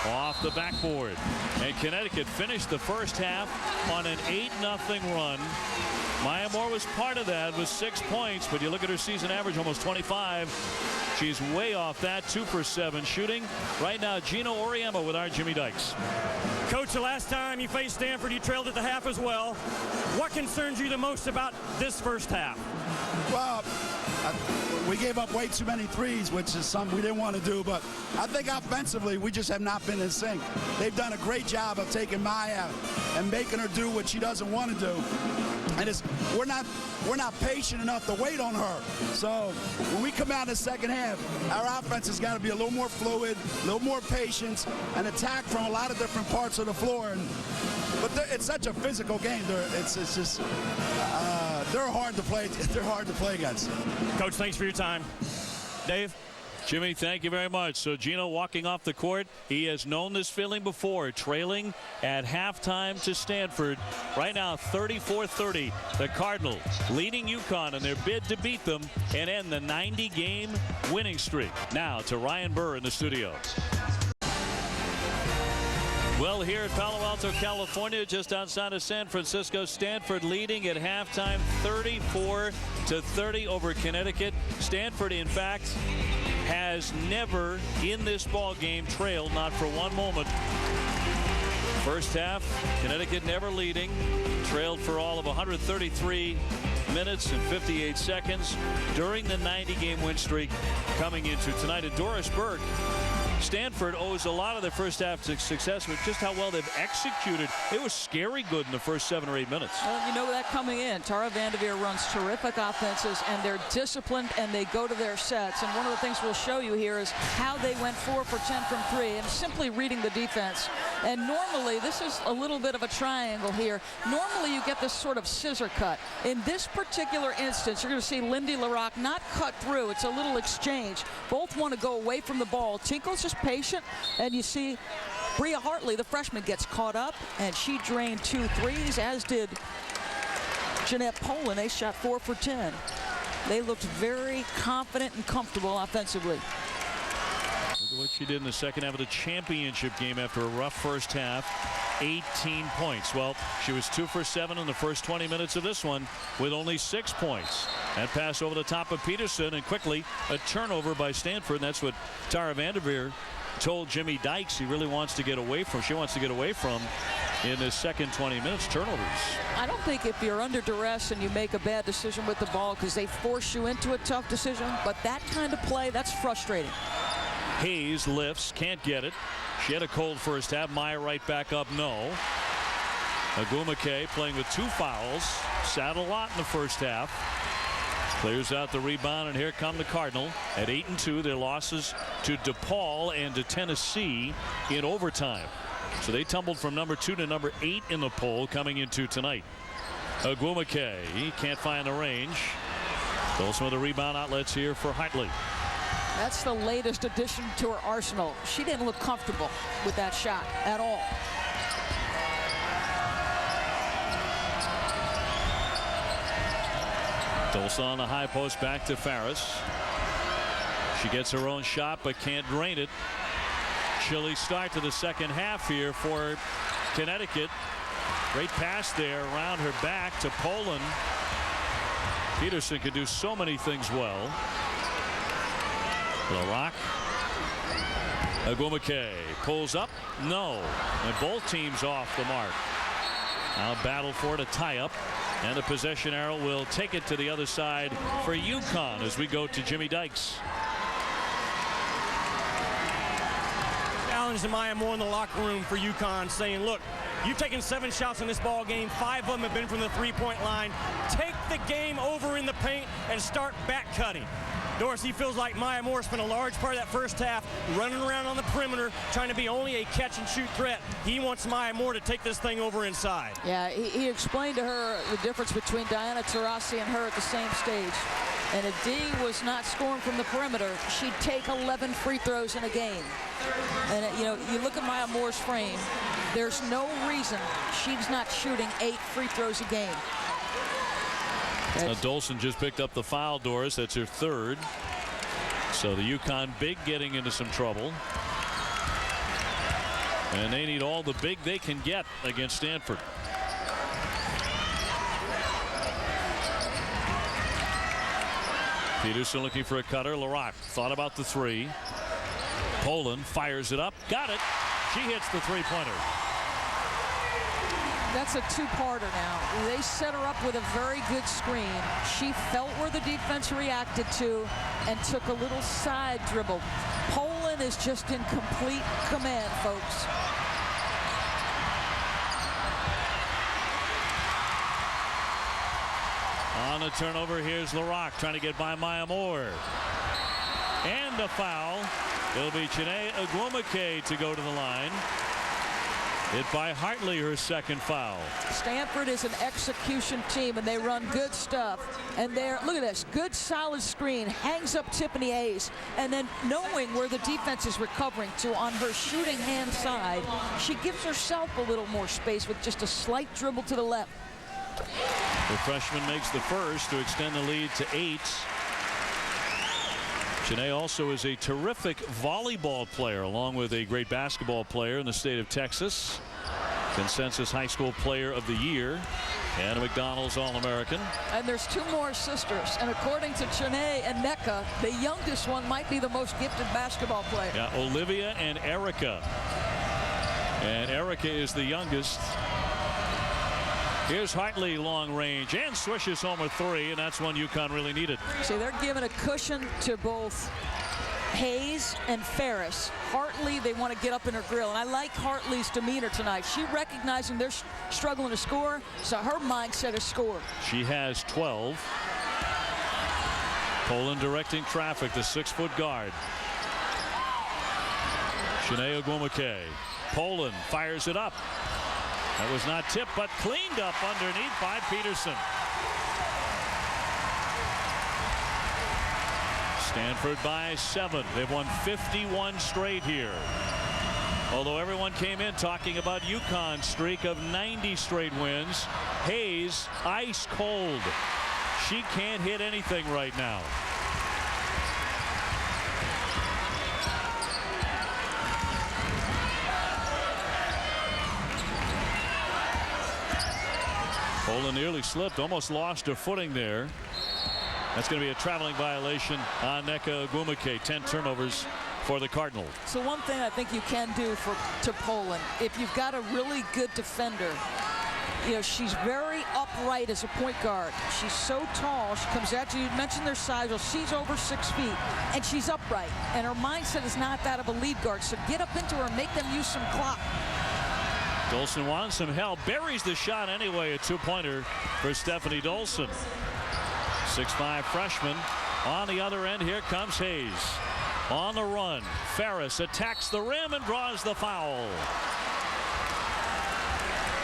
off the backboard. And Connecticut finished the first half on an 8-0 run. Maya Moore was part of that with 6 points, but you look at her season average, almost 25. She's way off that, 2 for 7 shooting. Right now, Gino Auriemma with our Jimmy Dykes. Coach, the last time you faced Stanford, you trailed at the half as well. What concerns you the most about this first half? Well, We gave up way too many threes, which is something we didn't want to do. But I think offensively, we just have not been in sync. They've done a great job of taking Maya and making her do what she doesn't want to do. And we're not patient enough to wait on her. So when we come out in the second half, our offense has got to be a little more fluid, a little more patience, and attack from a lot of different parts of the floor. But it's such a physical game. They're hard to play. They're hard to play against. Coach, thanks for your time. Dave? Jimmy, thank you very much. So Gino walking off the court. He has known this feeling before, trailing at halftime to Stanford. Right now, 34-30. The Cardinals leading UConn in their bid to beat them and end the 90-game winning streak. Now to Ryan Burr in the studio. Well, here at Palo Alto, California, just outside of San Francisco, Stanford leading at halftime 34-30 over Connecticut. Stanford, in fact, has never in this ball game trailed, not for one moment. First half, Connecticut never leading, trailed for all of 133 minutes and 58 seconds during the 90-game win streak coming into tonight. And Doris Burke, Stanford owes a lot of their first half success with just how well they've executed. It was scary good in the first 7 or 8 minutes. Well, you know that coming in. Tara Vanderveer runs terrific offenses, and they're disciplined, and they go to their sets. And one of the things we'll show you here is how they went 4 for 10 from 3, and simply reading the defense. And normally, this is a little bit of a triangle here. Normally, you get this sort of scissor cut. In this particular instance, you're going to see Lindy LaRocque not cut through. It's a little exchange. Both want to go away from the ball. Tinkle's just patient, and you see Bria Hartley, the freshman, gets caught up, and she drained 2 threes, as did Jeanette Poland. They shot 4 for 10. They looked very confident and comfortable offensively. Look at what she did in the second half of the championship game after a rough first half. 18 points. Well, she was 2 for 7 in the first 20 minutes of this one with only 6 points. That pass over the top of Peterson, and quickly a turnover by Stanford. That's what Tara Vanderveer told Jimmy Dykes he really wants to get away from. She wants to get away from in the second 20 minutes, turnovers. I don't think if you're under duress and you make a bad decision with the ball because they force you into a tough decision, but that kind of play, that's frustrating. Hayes lifts, can't get it. She had a cold first half. Maya right back up, no. Agumake playing with 2 fouls. Sat a lot in the first half. Clears out the rebound, and here come the Cardinal at 8-2. Their losses to DePaul and to Tennessee in overtime. So they tumbled from number 2 to number 8 in the poll coming into tonight. Agumake, he can't find the range. Still some of the rebound outlets here for Hartley. That's the latest addition to her arsenal. She didn't look comfortable with that shot at all. Tulsa on the high post, back to Farris. She gets her own shot but can't drain it. Chilly start to the second half here for Connecticut. Great pass there around her back to Poland. Peterson could do so many things well. LaRocque. Agumake pulls up. No. And both teams off the mark. Now battle for it, a tie-up. And the possession arrow will take it to the other side for UConn as we go to Jimmy Dykes. Challenge to Maya Moore in the locker room for UConn, saying, look, you've taken 7 shots in this ball game. 5 of them have been from the 3-point line. Take the game over in the paint and start back cutting. Doris, he feels like Maya Moore spent a large part of that first half running around on the perimeter, trying to be only a catch-and-shoot threat. He wants Maya Moore to take this thing over inside. Yeah, he explained to her the difference between Diana Taurasi and her at the same stage. And if Dee was not scoring from the perimeter, she'd take 11 free throws in a game. And, you know, you look at Maya Moore's frame, there's no reason she's not shooting 8 free throws a game. Dolson just picked up the foul, Doris. That's her 3rd. So the UConn big getting into some trouble. And they need all the big they can get against Stanford. Peterson looking for a cutter. LaRocque thought about the 3. Poland fires it up. Got it. She hits the 3-pointer. That's a two-parter now. They set her up with a very good screen. She felt where the defense reacted to and took a little side dribble. Poland is just in complete command, folks. On the turnover, here's LaRock trying to get by Maya Moore. And a foul. It'll be Chiney Ogwumike to go to the line. Hit by Hartley, her second foul. Stanford is an execution team, and they run good stuff. And they're, look at this, good solid screen, hangs up Tiffany Hayes, and then knowing where the defense is recovering to on her shooting hand side, she gives herself a little more space with just a slight dribble to the left. The freshman makes the first to extend the lead to 8. Chiney also is a terrific volleyball player, along with a great basketball player in the state of Texas. Consensus High School Player of the Year and a McDonald's All-American. And there's 2 more sisters, and according to Chiney and Nneka, the youngest one might be the most gifted basketball player. Yeah, Olivia and Erica. And Erica is the youngest. Here's Hartley, long range, and swishes home a 3, and that's one UConn really needed. See, they're giving a cushion to both Hayes and Ferris. Hartley, they want to get up in her grill, and I like Hartley's demeanor tonight. She recognizing they're struggling to score, so her mindset is score. She has 12. Poland directing traffic, the 6-foot guard. Chiney Ogwumike. Poland fires it up. That was not tipped, but cleaned up underneath by Peterson. Stanford by 7. They've won 51 straight here. Although everyone came in talking about UConn's streak of 90 straight wins, Hayes ice cold. She can't hit anything right now. Poland nearly slipped, almost lost her footing there. That's going to be a traveling violation on Nneka Ogwumike. 10 turnovers for the Cardinals. So one thing I think you can do to Poland, if you've got a really good defender, you know, she's very upright as a point guard. She's so tall. She comes at you. You mentioned their size. Well, she's over 6 feet, and she's upright. And her mindset is not that of a lead guard. So get up into her and make them use some clock. Dolson wants some help. Buries the shot anyway. A 2-pointer for Stephanie Dolson. 6'5" freshman. On the other end, here comes Hayes. On the run. Ferris attacks the rim and draws the foul.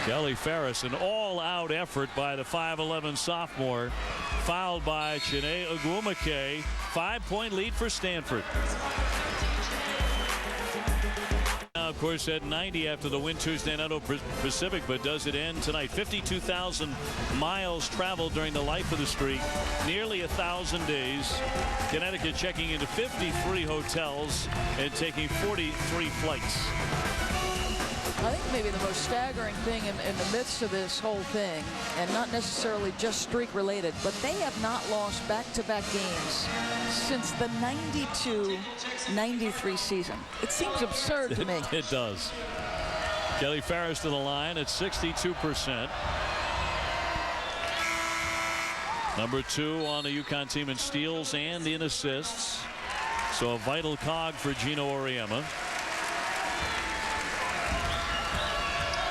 Kelly Ferris, an all-out effort by the 5'11" sophomore. Fouled by Chiney Ogwumike. 5-point lead for Stanford. Now, of course, at 90 after the win Tuesday night over Pacific, but does it end tonight? 52,000 miles traveled during the life of the streak. Nearly 1,000 days. Connecticut checking into 53 hotels and taking 43 flights. I think maybe the most staggering thing in the midst of this whole thing, and not necessarily just streak related, but they have not lost back-to-back games since the 92-93 season. It seems absurd to me. It does. Kelly Ferris to the line at 62%. Number 2 on the UConn team in steals and in assists. So a vital cog for Gino Auriemma.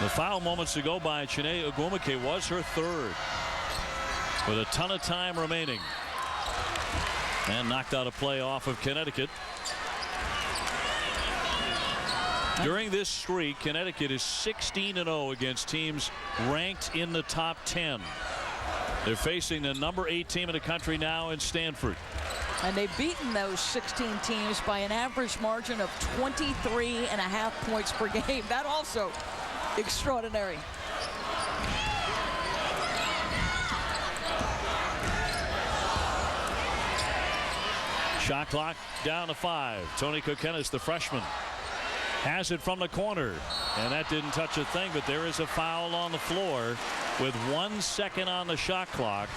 The foul moments ago by Chiney Ogwumike was her 3rd. With a ton of time remaining. And knocked out a play off of Connecticut. During this streak, Connecticut is 16-0 against teams ranked in the top 10. They're facing the number 8 team in the country now in Stanford. And they've beaten those 16 teams by an average margin of 23.5 points per game. That also extraordinary. Shot clock down to 5. Toni Kokenis, the freshman, has it from the corner, and that didn't touch a thing, but there is a foul on the floor with 1 second on the shot clock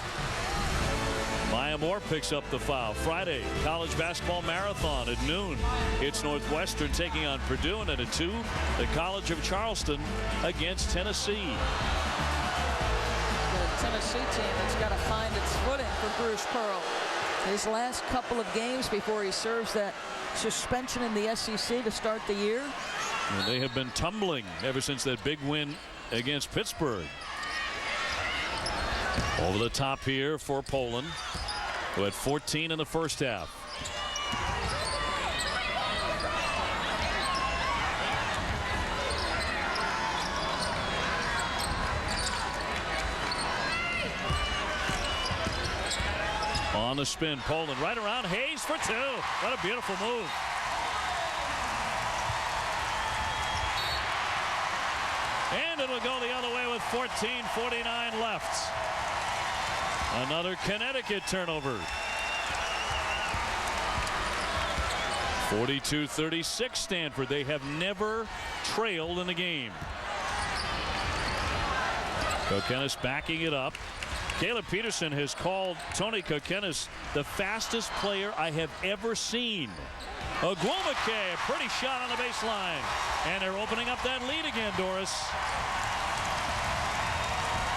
Maya Moore picks up the foul. Friday, college basketball marathon at noon. It's Northwestern taking on Purdue, and at 2, the College of Charleston against Tennessee. The Tennessee team that's got to find its footing for Bruce Pearl. His last couple of games before he serves that suspension in the SEC to start the year. And they have been tumbling ever since that big win against Pittsburgh. Over the top here for Poland, who had 14 in the first half. On the spin, Poland right around Hayes for 2. What a beautiful move. And it'll go the other way with 14:49 left. Another Connecticut turnover. 42-36 Stanford. They have never trailed in the game. Kokenis backing it up. Caleb Peterson has called Tony Kokenis the fastest player I have ever seen. Ogwumike, a pretty shot on the baseline. And they're opening up that lead again, Doris.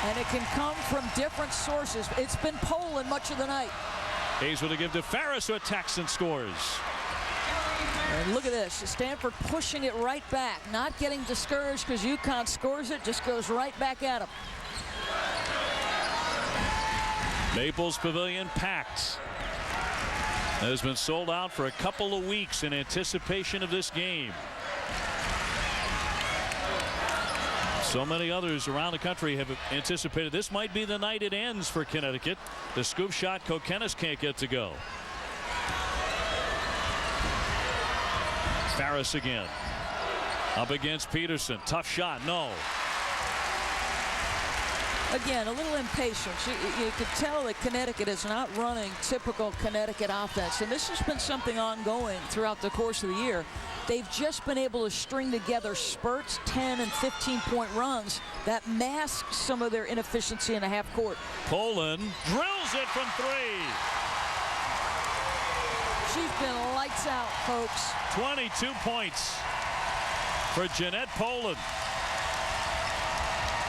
And it can come from different sources. It's been Poland much of the night. Hayes with a give to Ferris, who attacks and scores. And look at this. Stanford pushing it right back. Not getting discouraged because UConn scores it. Just goes right back at them. Maples Pavilion packed. It has been sold out for a couple of weeks in anticipation of this game. So many others around the country have anticipated this might be the night it ends for Connecticut. The scoop shot Kokenis can't get to go. Ferris again. Up against Peterson. Tough shot. No. Again, a little impatience. You could tell that Connecticut is not running typical Connecticut offense. And this has been something ongoing throughout the course of the year. They've just been able to string together spurts, 10 and 15-point runs that mask some of their inefficiency in the half court. Poland drills it from 3. She's been lights out, folks. 22 points for Jeanette Poland.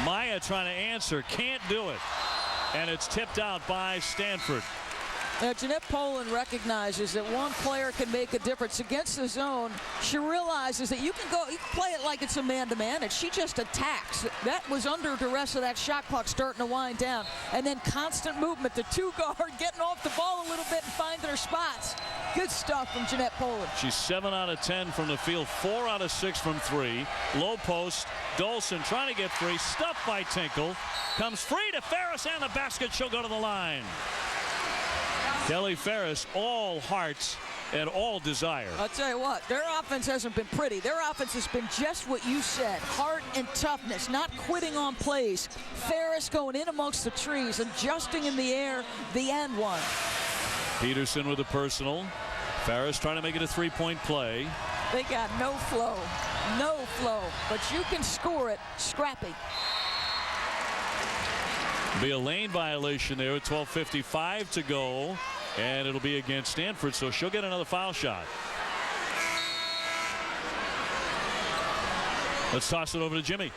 Maya trying to answer, can't do it. And it's tipped out by Stanford. Now, Jeanette Poland recognizes that one player can make a difference against the zone. She realizes that you can play it like it's a man-to-man, and she just attacks. That was under duress of that shot clock starting to wind down. And then constant movement, the 2-guard getting off the ball a little bit and finding her spots. Good stuff from Jeanette Poland. She's 7 out of 10 from the field, 4 out of 6 from 3. Low post, Dolson trying to get free, stuffed by Tinkle. Comes free to Ferris and the basket. She'll go to the line. Kelly Ferris, all hearts and all desire. I'll tell you what, their offense hasn't been pretty. Their offense has been just what you said, heart and toughness, not quitting on plays. Ferris going in amongst the trees, adjusting in the air, the end one. Peterson with a personal. Ferris trying to make it a 3-point play. They got no flow, but you can score it scrappy. Be a lane violation there with 12:55 to go, and it'll be against Stanford, so she'll get another foul shot. Let's toss it over to Jimmy.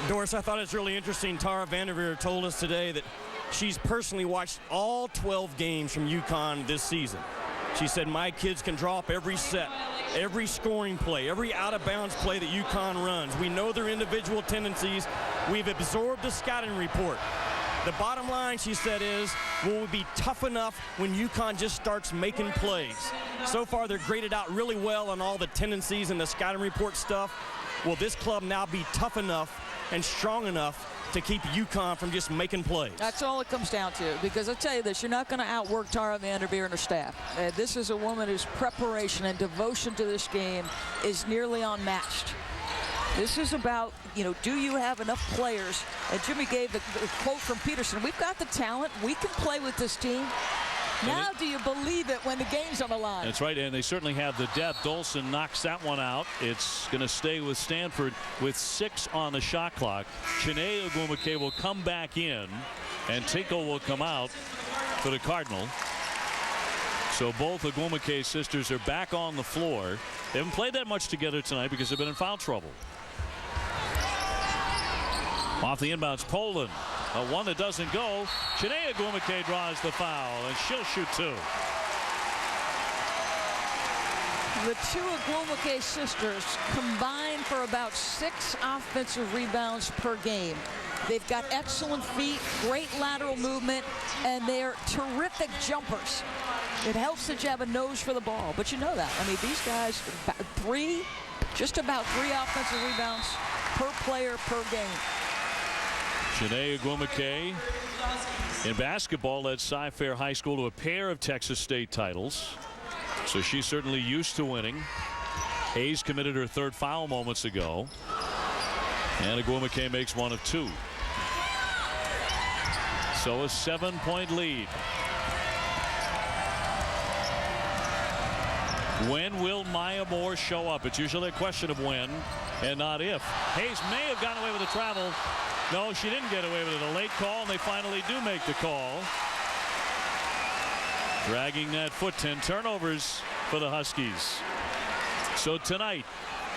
Doris, I thought it's really interesting. Tara Vanderveer told us today that she's personally watched all 12 games from UConn this season. She said, my kids can draw up every set, every scoring play, every out-of-bounds play that UConn runs. We know their individual tendencies. We've absorbed the scouting report. The bottom line, she said, is will we be tough enough when UConn just starts making plays? So far, they're graded out really well on all the tendencies and the scouting report stuff. Will this club now be tough enough and strong enough to keep UConn from just making plays? That's all it comes down to, because I'll tell you this, you're not going to outwork Tara Vanderveer and her staff. This is a woman whose preparation and devotion to this game is nearly unmatched. This is about, do you have enough players? And Jimmy gave the quote from Peterson, we've got the talent, we can play with this team. Now do you believe it when the game's on the line? That's right, and they certainly have the depth. Dolson knocks that one out. It's going to stay with Stanford with 6 on the shot clock. Chiney Ogwumike will come back in, and Tinkle will come out. for the Cardinal. So both Agwuemeke sisters are back on the floor. They haven't played that much together tonight because they've been in foul trouble. Off the inbounds, Poland. A one that doesn't go. Chiney Agwuemeke draws the foul, and she'll shoot two. The two Agwuemeke sisters combine for about 6 offensive rebounds per game. They've got excellent feet, great lateral movement, and they're terrific jumpers. It helps that you have a nose for the ball, but you know that. I mean, these guys, just about 3 offensive rebounds per player per game. Chiney Agwuemeke in basketball led Cy-Fair High School to a pair of Texas State titles. So she's certainly used to winning. Hayes committed her 3rd foul moments ago. And Agwuemeke makes 1 of 2. So a 7-point lead. When will Maya Moore show up? It's usually a question of when and not if. Hayes may have gotten away with the travel. No, she didn't get away with it. A late call, and they finally do make the call. Dragging that foot. 10 turnovers for the Huskies. So tonight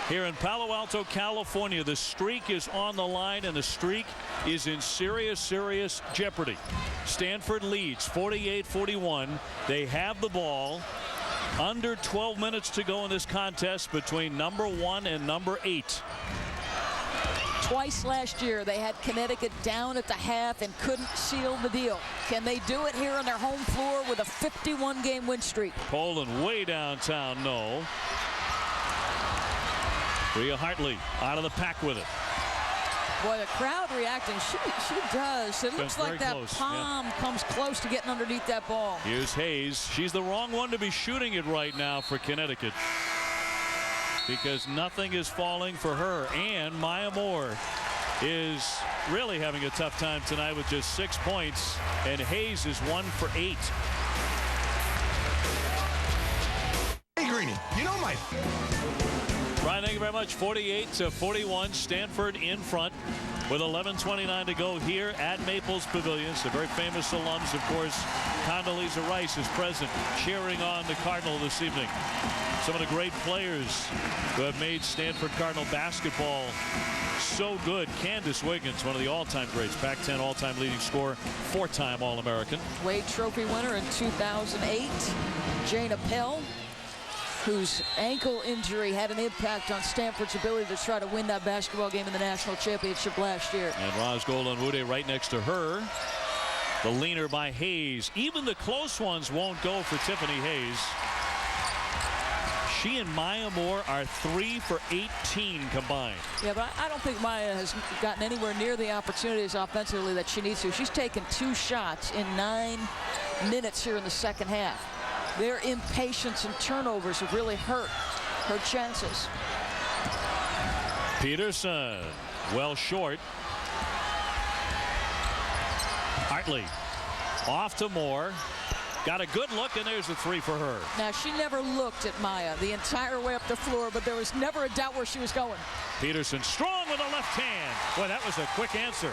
here in Palo Alto, California, the streak is on the line, and the streak is in serious jeopardy. Stanford leads 48-41. They have the ball. Under 12 minutes to go in this contest between number 1 and number 8. Twice last year they had Connecticut down at the half and couldn't seal the deal. Can they do it here on their home floor with a 51-game win streak? Poland way downtown, no. Rhea Hartley out of the pack with it. Boy, the crowd reacting. She does. It looks like that close. palm comes close to getting underneath that ball. Here's Hayes. She's the wrong one to be shooting it right now for Connecticut, because nothing is falling for her. And Maya Moore is really having a tough time tonight with just 6 points, and Hayes is 1 for 8. Hey, Greeny, you know my... Brian, thank you very much. 48-41, Stanford in front with 11:29 to go here at Maples Pavilion. The very famous alums, of course. Condoleezza Rice is present, cheering on the Cardinal this evening. Some of the great players who have made Stanford Cardinal basketball so good. Candace Wiggins, one of the all-time greats, Pac-10 all-time leading scorer, 4-time All-American. Wade Trophy winner in 2008. Jane Appel, whose ankle injury had an impact on Stanford's ability to try to win that basketball game in the national championship last year. And Roz Golan-Wude right next to her. The leaner by Hayes. Even the close ones won't go for Tiffany Hayes. She and Maya Moore are 3 for 18 combined. Yeah, but I don't think Maya has gotten anywhere near the opportunities offensively that she needs to. She's taken 2 shots in 9 minutes here in the second half. Their impatience and turnovers have really hurt her chances. Peterson, well short. Hartley off to Moore. Got a good look, and there's a 3 for her. Now, she never looked at Maya the entire way up the floor, but there was never a doubt where she was going. Peterson strong with a left hand. Boy, that was a quick answer.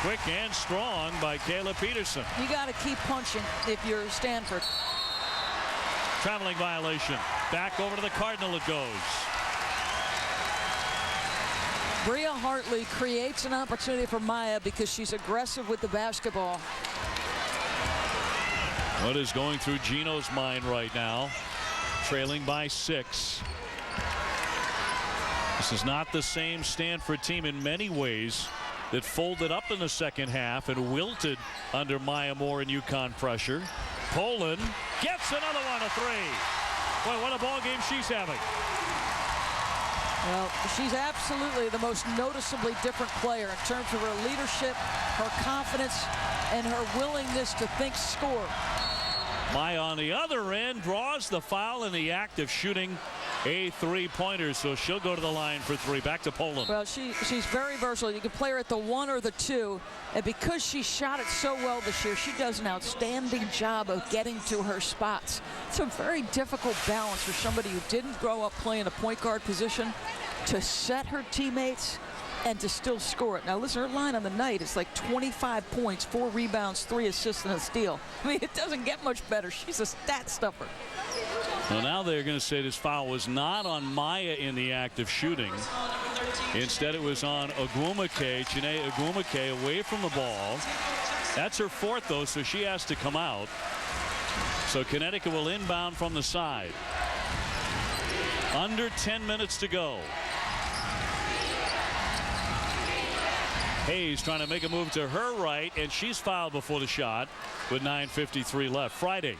Quick and strong by Kayla Peterson. You got to keep punching if you're Stanford. Traveling violation. Back over to the Cardinal it goes. Bria Hartley creates an opportunity for Maya because she's aggressive with the basketball. What is going through Gino's mind right now? Trailing by 6. This is not the same Stanford team in many ways that folded up in the second half and wilted under Maya Moore and UConn pressure. Poland gets another one, a 3. Boy, what a ball game she's having. Well, she's absolutely the most noticeably different player in terms of her leadership, her confidence, and her willingness to think score. Maya on the other end draws the foul in the act of shooting a 3-pointer, so she'll go to the line for 3. Back to Poland. Well, she's very versatile. You can play her at the 1 or the 2, and because she shot it so well this year, she does an outstanding job of getting to her spots. It's a very difficult balance for somebody who didn't grow up playing a point guard position to set her teammates and to still score it. Now listen, her line on the night is like 25 points, 4 rebounds, 3 assists, and a steal. I mean, it doesn't get much better. She's a stat stuffer. Well, now they're going to say this foul was not on Maya in the act of shooting. Instead, it was on Ogwumike. Chiney Ogwumike away from the ball. That's her 4th, though, so she has to come out. So Connecticut will inbound from the side. Under 10 minutes to go. Hayes trying to make a move to her right, and she's fouled before the shot with 9:53 left. Friday,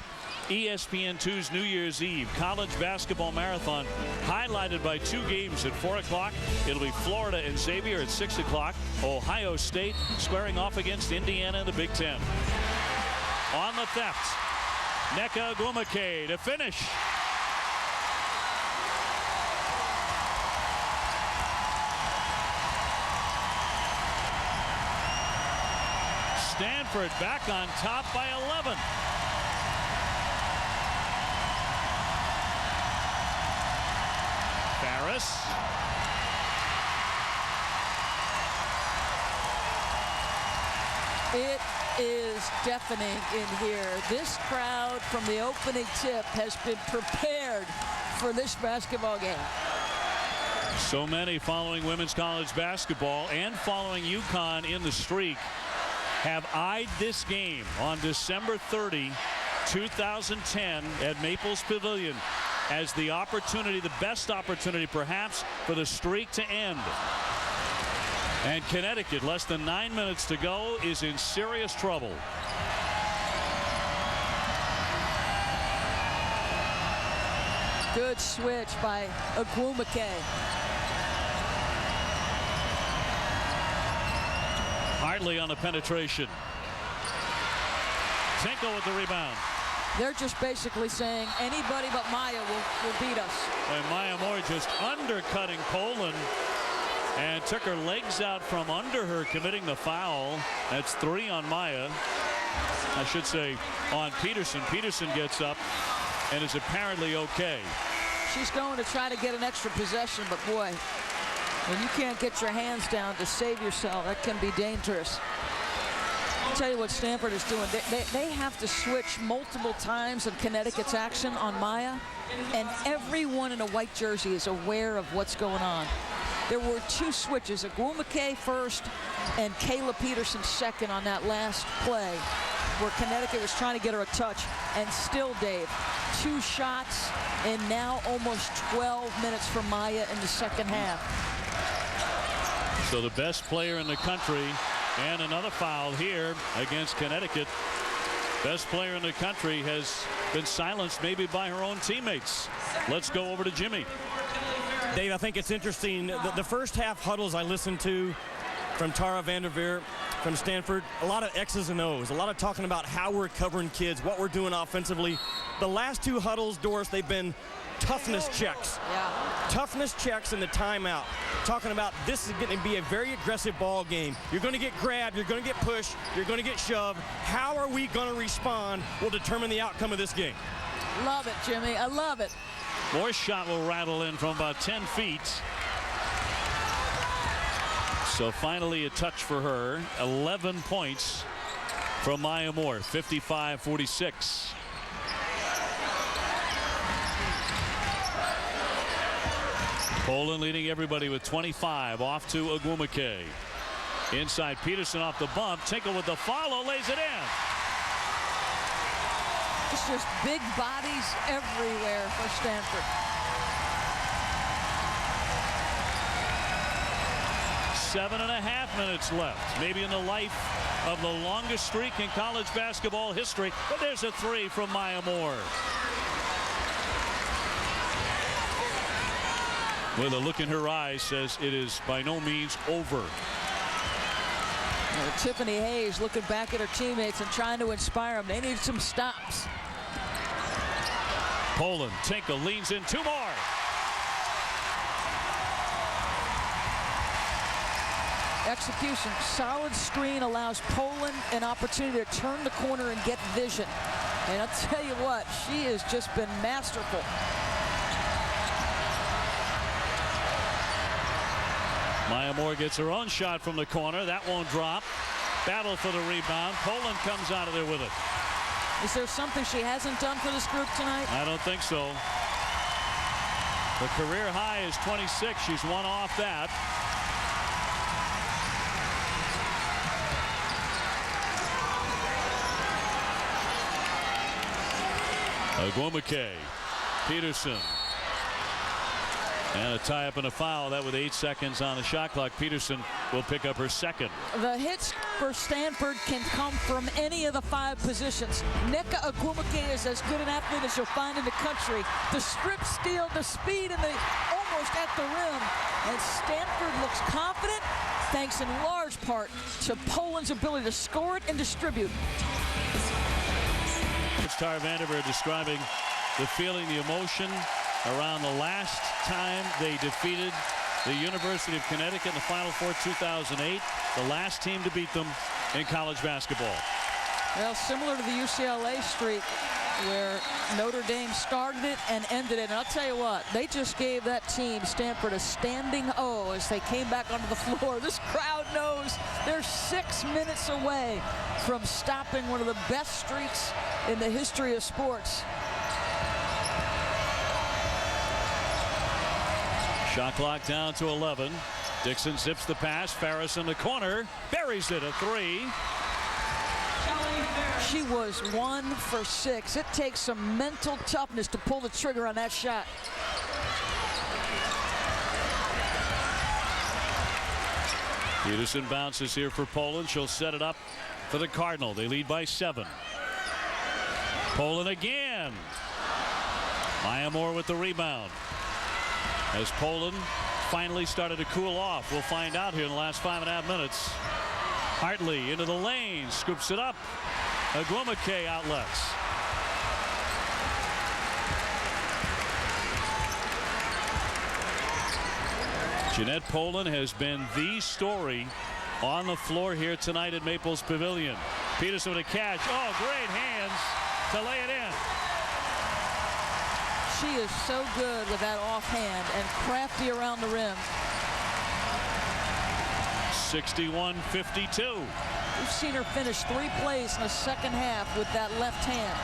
ESPN2's New Year's Eve college basketball marathon, highlighted by 2 games at 4 o'clock. It'll be Florida and Xavier at 6 o'clock. Ohio State squaring off against Indiana in the Big Ten. On the theft, Nneka Ogwumike to finish. Stanford back on top by 11. Ferris. It is deafening in here. This crowd from the opening tip has been prepared for this basketball game. So many following women's college basketball and following UConn in the streak have eyed this game on December 30, 2010 at Maples Pavilion as the opportunity, the best opportunity perhaps, for the streak to end. And Connecticut, less than 9 minutes to go, is in serious trouble. Good switch by Ogwumike. Hartley on the penetration. Tinkle with the rebound. They're just basically saying anybody but Maya will beat us. And Maya Moore just undercutting Poland and took her legs out from under her, committing the foul. That's 3 on Maya. I should say on Peterson. Peterson gets up and is apparently okay. She's going to try to get an extra possession, but boy, when you can't get your hands down to save yourself, that can be dangerous. I'll tell you what Stanford is doing. They have to switch multiple times in Connecticut's action on Maya, and everyone in a white jersey is aware of what's going on. There were 2 switches, Ogwumike first and Kayla Peterson second on that last play, where Connecticut was trying to get her a touch, and still, Dave, 2 shots and now almost 12 minutes for Maya in the second half. So the best player in the country, and another foul here against Connecticut. Best player in the country has been silenced maybe by her own teammates. Let's go over to Jimmy. Dave, I think it's interesting. The first half huddles I listened to from Tara Vanderveer from Stanford, a lot of X's and O's, a lot of talking about how we're covering kids, what we're doing offensively. The last 2 huddles, Doris, they've been toughness checks. Yeah. Toughness checks in the timeout. Talking about this is going to be a very aggressive ball game. You're going to get grabbed, you're going to get pushed, you're going to get shoved. How are we going to respond will determine the outcome of this game. Love it, Jimmy. I love it. Moore's shot will rattle in from about 10 feet. So finally a touch for her. 11 points from Maya Moore. 55-46. Poland leading everybody with 25. Off to Ogwumike. Inside Peterson off the bump. Tinkle with the follow. Lays it in. It's just big bodies everywhere for Stanford. 7.5 minutes left. Maybe in the life of the longest streak in college basketball history. But there's a 3 from Maya Moore. With a look in her eyes, says it is by no means over. Tiffany Hayes looking back at her teammates and trying to inspire them. They need some stops. Poland, Tinkle leans in. 2 more. Execution. Solid screen allows Poland an opportunity to turn the corner and get vision. And I'll tell you what, she has just been masterful. Maya Moore gets her own shot from the corner. That won't drop. Battle for the rebound. Poland comes out of there with it. Is there something she hasn't done for this group tonight? I don't think so. The career high is 26. She's one off that. Agwumike, Peterson. And a tie-up and a foul. That with 8 seconds on the shot clock. Peterson will pick up her second. The hits for Stanford can come from any of the 5 positions. Nneka Agwumike is as good an athlete as you'll find in the country. The strip steal, the speed, and the almost at the rim. And Stanford looks confident, thanks in large part to Poland's ability to score it and distribute. It's Tara Vanderveer describing the feeling, the emotion around the last time they defeated the University of Connecticut in the Final Four 2008, the last team to beat them in college basketball. Well, similar to the UCLA streak where Notre Dame started it and ended it. And I'll tell you what, they just gave that team, Stanford, a standing O as they came back onto the floor. This crowd knows they're 6 minutes away from stopping one of the best streaks in the history of sports. Shot clock down to 11. Dixon zips the pass. Ferris in the corner. Buries it, a 3. She was 1 for 6. It takes some mental toughness to pull the trigger on that shot. Peterson bounces here for Poland. She'll set it up for the Cardinal. They lead by 7. Poland again. Maya Moore with the rebound. As Poland finally started to cool off. We'll find out here in the last 5.5 minutes. Hartley into the lane, scoops it up. Agwumike outlets. Jeanette Poland has been the story on the floor here tonight at Maples Pavilion. Peterson with a catch. Oh, great hands to lay it in. She is so good with that offhand and crafty around the rim. 61-52. We've seen her finish 3 plays in the second half with that left hand.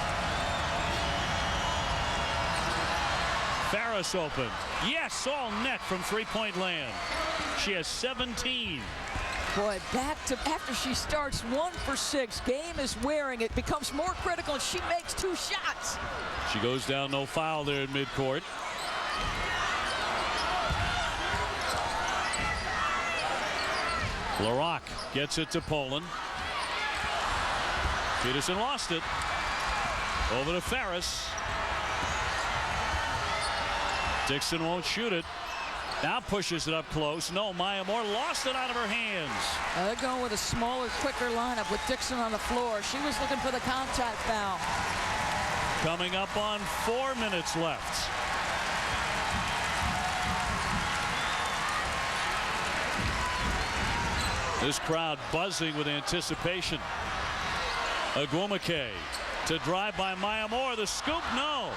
Ferris open. Yes, all net from three-point land. She has 17. Boy, back to after she starts 1 for 6. Game is wearing. It becomes more critical, and she makes 2 shots. She goes down, no foul there in midcourt. LaRock gets it to Poland. Peterson lost it. Over to Ferris. Dixon won't shoot it. Now pushes it up close. No, Maya Moore lost it out of her hands. They're going with a smaller, quicker lineup with Dixon on the floor. She was looking for the contact foul. Coming up on 4 minutes left. This crowd buzzing with anticipation. Agwumike to drive by Maya Moore. The scoop, no.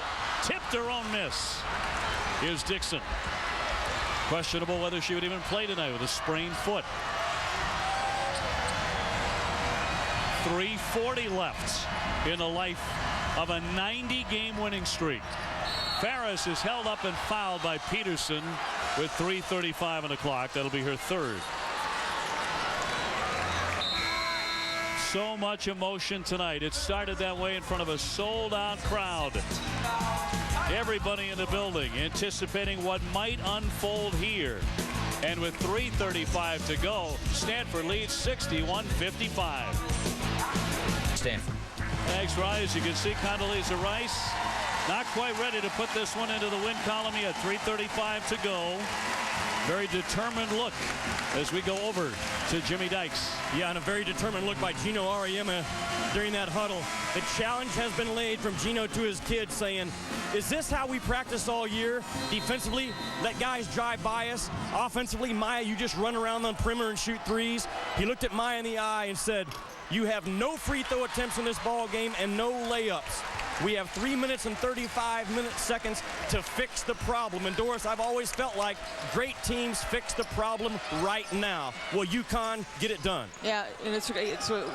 Tipped her own miss. Here's Dixon. Questionable whether she would even play tonight with a sprained foot. 3:40 left in the life of a 90-game winning streak. Ferris is held up and fouled by Peterson with 3:35 on the clock. That'll be her 3rd. So much emotion tonight. It started that way in front of a sold-out crowd. Everybody in the building anticipating what might unfold here. And with 3:35 to go, Stanford leads 61-55. Stanford. Thanks, Ryan. As you can see, Condoleezza Rice not quite ready to put this one into the win column yet. 3:35 to go. Very determined look as we go over to Jimmy Dykes. Yeah, and a very determined look by Gino Auriemma during that huddle. The challenge has been laid from Gino to his kids, saying, is this how we practice all year? Defensively, let guys drive by us. Offensively, Maya, you just run around on the perimeter and shoot threes. He looked at Maya in the eye and said, you have no free throw attempts in this ball game and no layups. We have 3 minutes and 35 seconds to fix the problem. And Doris, I've always felt like great teams fix the problem right now. Will UConn get it done? Yeah, and it's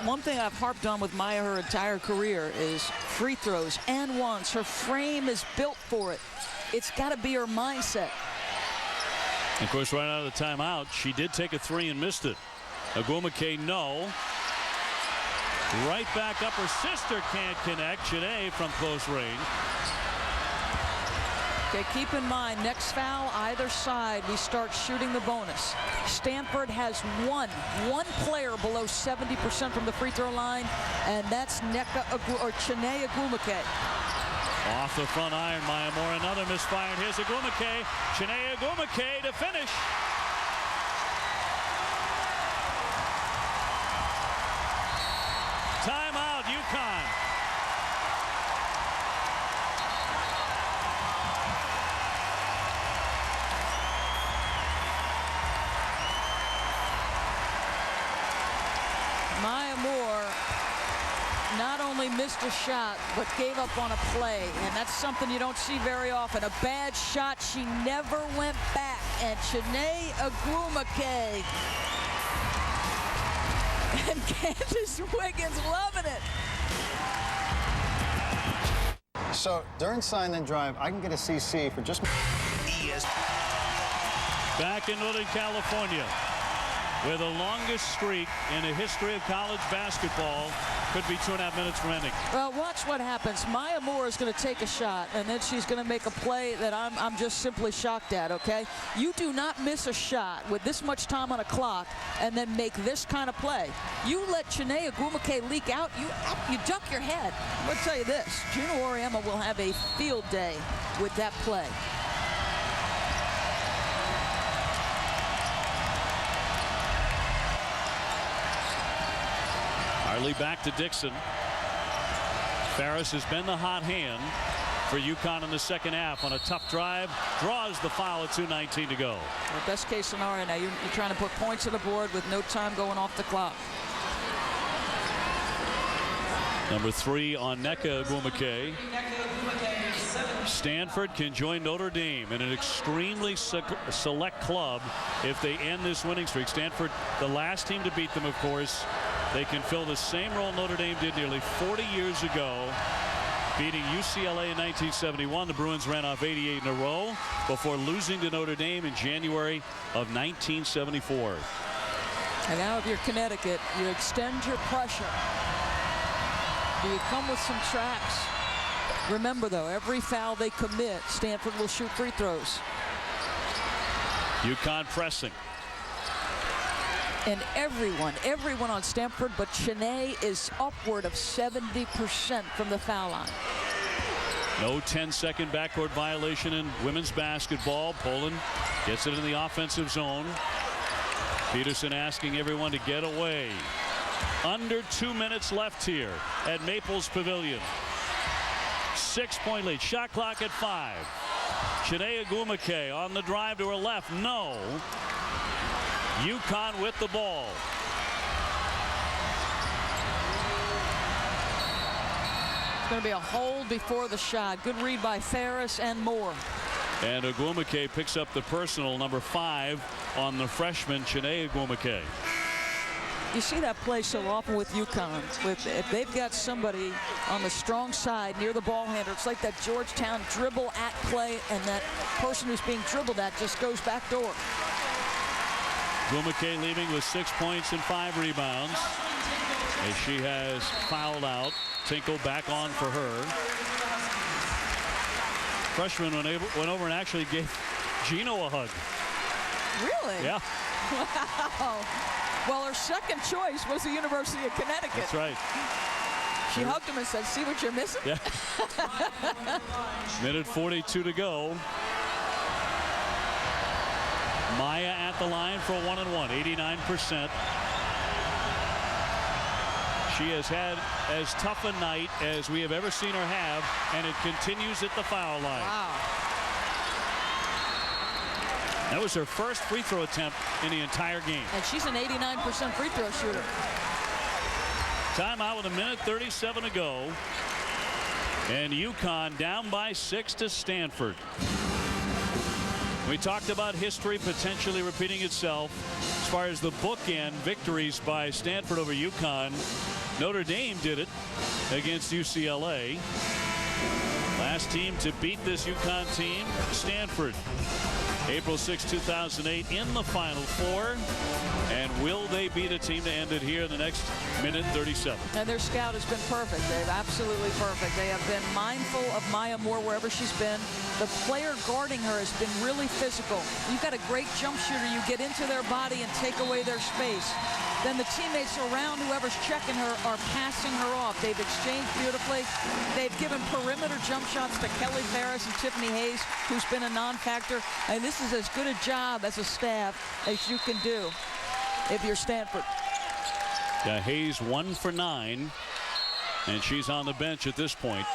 one thing I've harped on with Maya her entire career is free throws and ones. Her frame is built for it. It's got to be her mindset. Of course, right out of the timeout, she did take a three and missed it. Agumake, no. Right back up. Her sister can't connect. Chene from close range. Okay, keep in mind, next foul, either side, we start shooting the bonus. Stanford has one player below 70% from the free throw line, and that's Chene Agumake. Off the front iron, Maya Moore, another misfire. Here's Agumake. Chene Agumake to finish. Timeout, UConn. Maya Moore not only missed a shot, but gave up on a play, and that's something you don't see very often. A bad shot, she never went back, and Chene Agumake and Candace Wiggins loving it. So during sign then drive, I can get a CC for just Back in Northern California, where the longest streak in the history of college basketball could be 2.5 minutes from ending. Well, watch what happens. Maya Moore is going to take a shot, and then she's going to make a play that I'm just simply shocked at, okay? You do not miss a shot with this much time on a clock and then make this kind of play. You let Chene Agumake leak out, you duck your head. I'm going to tell you this, Gino Auriemma will have a field day with that play. Hartley back to Dixon. Ferris has been the hot hand for UConn in the second half on a tough drive. Draws the foul at 2:19 to go. Well, best case scenario now, you're trying to put points on the board with no time going off the clock. Number 3 on Nneka Agumake. Stanford can join Notre Dame in an extremely select club if they end this winning streak. Stanford, the last team to beat them, of course. They can fill the same role Notre Dame did nearly 40 years ago, beating UCLA in 1971. The Bruins ran off 88 in a row before losing to Notre Dame in January of 1974. And now if you're Connecticut, you extend your pressure. Do you come with some tracks? Remember, though, every foul they commit, Stanford will shoot free throws. UConn pressing. And everyone on Stanford, but Chene is upward of 70% from the foul line. No 10-second backcourt violation in women's basketball. Poland gets it in the offensive zone. Peterson asking everyone to get away. Under 2 minutes left here at Maples Pavilion. 6-point lead. Shot clock at 5. Chene Agumake on the drive to her left. No. UConn with the ball. It's going to be a hold before the shot. Good read by Ferris and Moore. And Agumake picks up the personal, number 5 on the freshman Chene Agumake. You see that play so often with UConn. If they've got somebody on the strong side near the ball handler, it's like that Georgetown dribble at play, and that person who's being dribbled at just goes back door. Agumake leaving with 6 points and 5 rebounds as she has fouled out. Tinkle back on for her. Freshman went over and actually gave Gino a hug. Really? Yeah. Wow. Well, her second choice was the University of Connecticut. That's right. She hugged him and said, "See what you're missing?" Yeah. Minute 42 to go. Maya at the line for a 1-and-1, 89%. She has had as tough a night as we have ever seen her have, and it continues at the foul line. Wow. That was her first free throw attempt in the entire game. And she's an 89% free throw shooter. Timeout with a minute 37 to go. And UConn down by 6 to Stanford. We talked about history potentially repeating itself as far as the bookend victories by Stanford over UConn. Notre Dame did it against UCLA. Last team to beat this UConn team, Stanford. April 6, 2008 in the Final Four. And will they beat a team to end it here in the next minute 37? And their scout has been perfect. They're absolutely perfect. They have been mindful of Maya Moore wherever she's been. The player guarding her has been really physical. You've got a great jump shooter. You get into their body and take away their space. Then the teammates around whoever's checking her are passing her off. They've exchanged beautifully. They've given perimeter jump shots to Kelly Ferris and Tiffany Hayes, who's been a non-factor. And this is as good a job as a staff as you can do if you're Stanford. Yeah, Hayes 1 for 9, and she's on the bench at this point.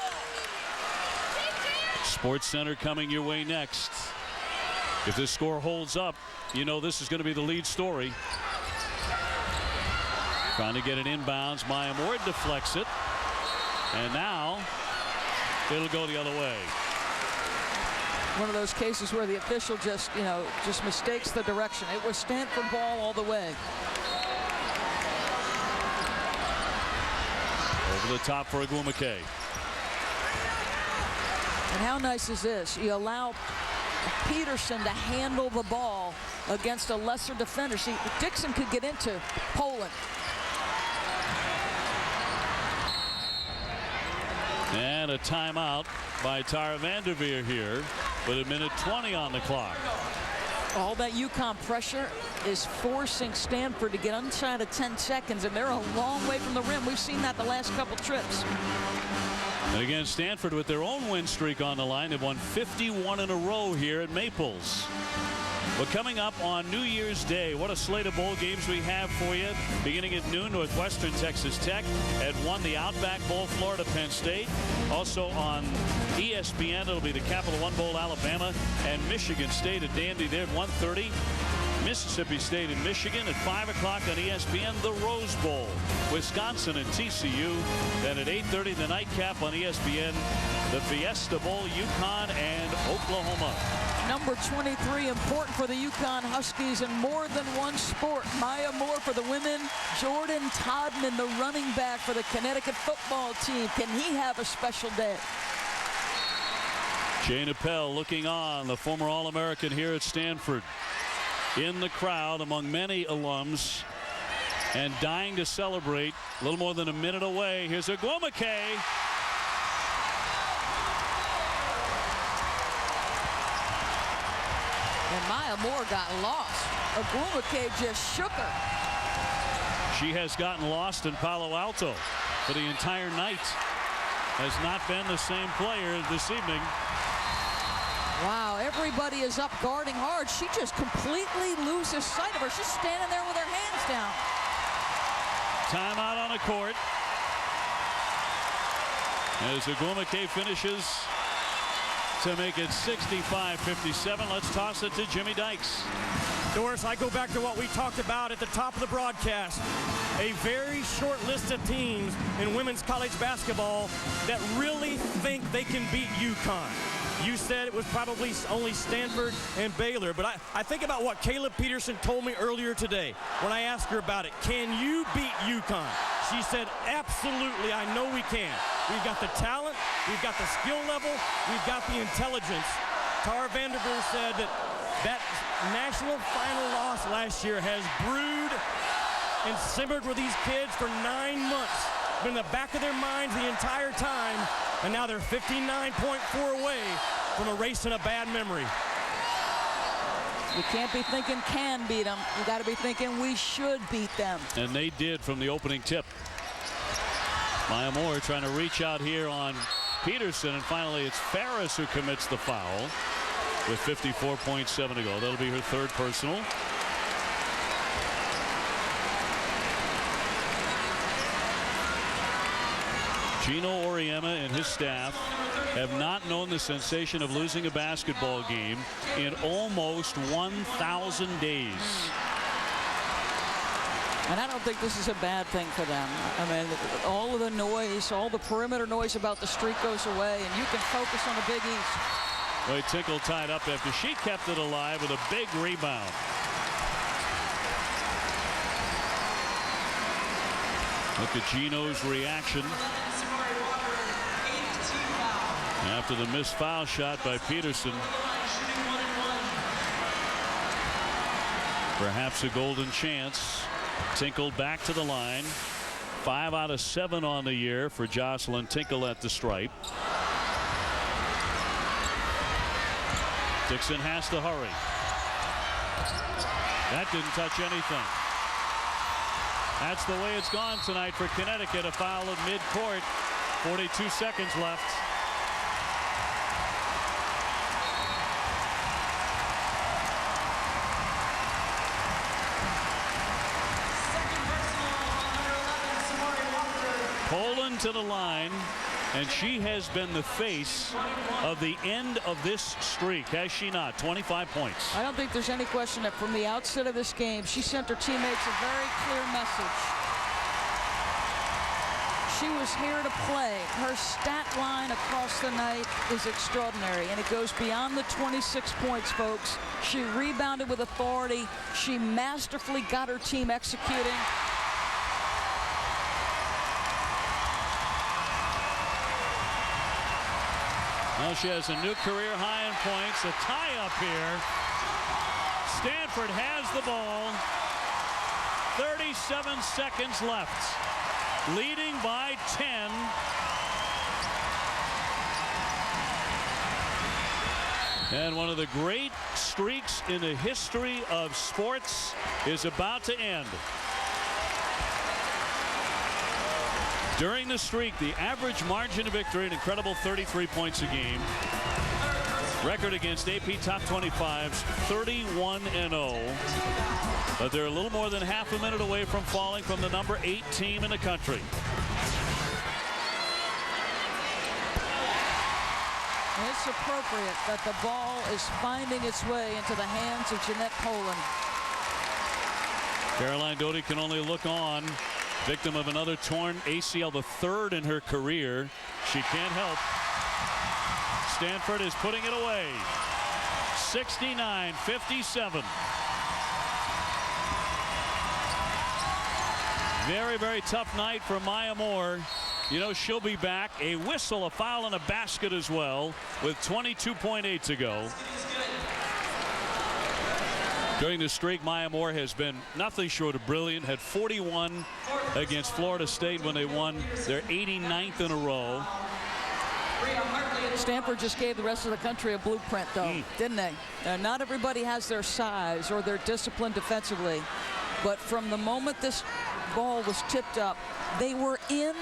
Sports Center coming your way next. If this score holds up, you know this is going to be the lead story. Trying to get it inbounds. Maya Moore deflects it. And now it'll go the other way. One of those cases where the official just mistakes the direction. It was Stanford ball all the way. Over the top for Agumake. And how nice is this? You allow Peterson to handle the ball against a lesser defender. See, Dixon could get into Poland. And a timeout by Tara Vanderveer here with 1:20 on the clock. All that UConn pressure is forcing Stanford to get inside of 10 seconds, and they're a long way from the rim. We've seen that the last couple trips. And again, Stanford with their own win streak on the line. They've won 51 in a row here at Maples. But coming up on New Year's Day, what a slate of bowl games we have for you. Beginning at noon, Northwestern Texas Tech. At 1, the Outback Bowl, Florida Penn State. Also on ESPN, it'll be the Capital One Bowl, Alabama and Michigan State at Dandy there at 1:30. Mississippi State and Michigan at 5 o'clock on ESPN. The Rose Bowl, Wisconsin and TCU. Then at 8:30, the nightcap on ESPN, the Fiesta Bowl, UConn and Oklahoma. Number 23, important for the UConn Huskies in more than one sport. Maya Moore for the women. Jordan Todman, the running back for the Connecticut football team. Can he have a special day? Jane Appel looking on, the former All-American here at Stanford. In the crowd among many alums and dying to celebrate. A little more than a minute away. Here's Agumake. And Maya Moore got lost. Agumake just shook her. She has gotten lost in Palo Alto for the entire night. Has not been the same player this evening. Wow, everybody is up guarding hard. She just completely loses sight of her. She's standing there with her hands down. Timeout on the court. As Agumake finishes to make it 65-57. Let's toss it to Jimmy Dykes. Doris, I go back to what we talked about at the top of the broadcast. A very short list of teams in women's college basketball that really think they can beat UConn. You said it was probably only Stanford and Baylor, but I think about what Caleb Peterson told me earlier today when I asked her about it. Can you beat UConn? She said, absolutely, I know we can. We've got the talent, we've got the skill level, we've got the intelligence. Tara Vanderveer said that national final loss last year has brewed and simmered with these kids for 9 months. Been in the back of their minds the entire time, and now they're 59.4 away from erasing a bad memory. You can't be thinking can beat them. You got to be thinking we should beat them. And they did from the opening tip. Maya Moore trying to reach out here on Peterson, and finally it's Ferris who commits the foul with 54.7 to go. That'll be her third personal. Gino Auriemma and his staff have not known the sensation of losing a basketball game in almost 1,000 days. And I don't think this is a bad thing for them. I mean, all of the noise, all the perimeter noise about the streak goes away, and you can focus on the Big East. Boy, Tinkle tied up after she kept it alive with a big rebound. Look at Gino's reaction after the missed foul shot by Peterson. Perhaps a golden chance. Tinkle back to the line. 5 out of 7 on the year for Jocelyn Tinkle at the stripe. Dixon has to hurry. That didn't touch anything. That's the way it's gone tonight for Connecticut. A foul at midcourt. 42 seconds left. Poland to the line, and she has been the face of the end of this streak, has she not? 25 points. I don't think there's any question that from the outset of this game, she sent her teammates a very clear message. She was here to play. Her stat line across the night is extraordinary, and it goes beyond the 26 points, folks. She rebounded with authority. She masterfully got her team executing. Well, she has a new career high in points. A tie up here. Stanford has the ball. 37 seconds left. Leading by 10. And one of the great streaks in the history of sports is about to end. During the streak, the average margin of victory, an incredible 33 points a game. Record against AP top 25s, 31-0. But they're a little more than half a minute away from falling from the number 8 team in the country. And it's appropriate that the ball is finding its way into the hands of Jeanette Poland. Caroline Doty can only look on. Victim of another torn ACL, the 3rd in her career. She can't help. Stanford is putting it away. 69-57. Very, very tough night for Maya Moore. You know, she'll be back. A whistle, a foul, and a basket as well with 22.8 to go. During the streak, Maya Moore has been nothing short of brilliant. Had 41 against Florida State when they won their 89th in a row. Stanford just gave the rest of the country a blueprint, though, didn't they? Not everybody has their size or their discipline defensively. But from the moment this ball was tipped up, they were in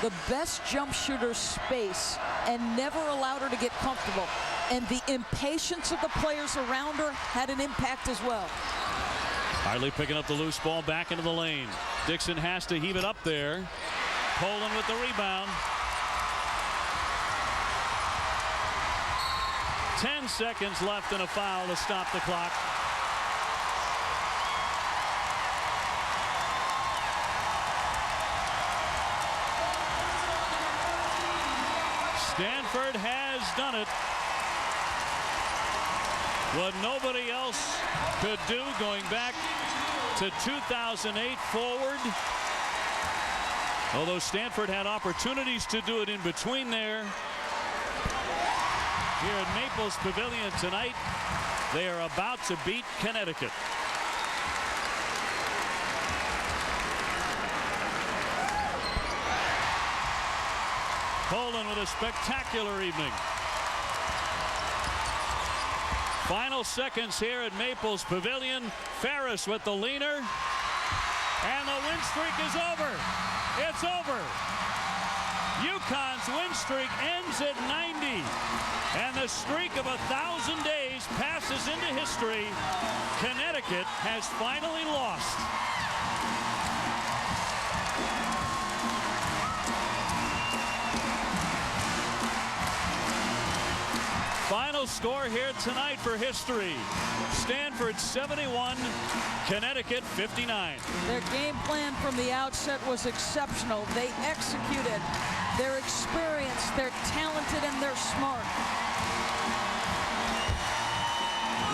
the best jump shooter's space and never allowed her to get comfortable. And the impatience of the players around her had an impact as well. Hartley picking up the loose ball back into the lane. Dixon has to heave it up there. Poland with the rebound. 10 seconds left and a foul to stop the clock. Stanford has done it. What nobody else could do going back to 2008 forward. Although Stanford had opportunities to do it in between there. Here at Maples Pavilion tonight, they are about to beat Connecticut. Poland with a spectacular evening. Final seconds here at Maples Pavilion. Ferris with the leaner. And the win streak is over. It's over. UConn's win streak ends at 90. And the streak of 1,000 days passes into history. Connecticut has finally lost. Final final score here tonight for history. Stanford 71, Connecticut 59. Their game plan from the outset was exceptional. They executed. They're experienced, they're talented, and they're smart.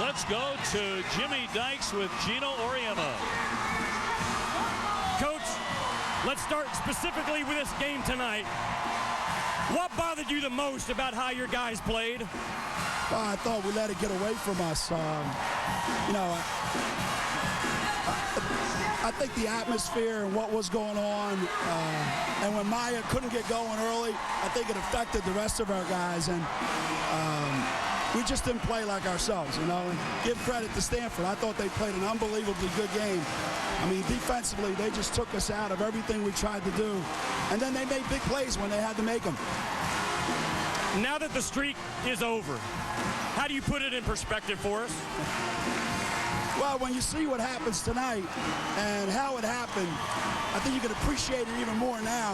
Let's go to Jimmy Dykes with Gino Auriemma. Coach, let's start specifically with this game tonight. What bothered you the most about how your guys played? Well, I thought we let it get away from us. You know, I think the atmosphere and what was going on, and when Maya couldn't get going early, I think it affected the rest of our guys, and we just didn't play like ourselves, you know. And give credit to Stanford. I thought they played an unbelievably good game. I mean, defensively, they just took us out of everything we tried to do, and then they made big plays when they had to make them. Now that the streak is over, how do you put it in perspective for us? Well, when you see what happens tonight and how it happened, I think you can appreciate it even more now.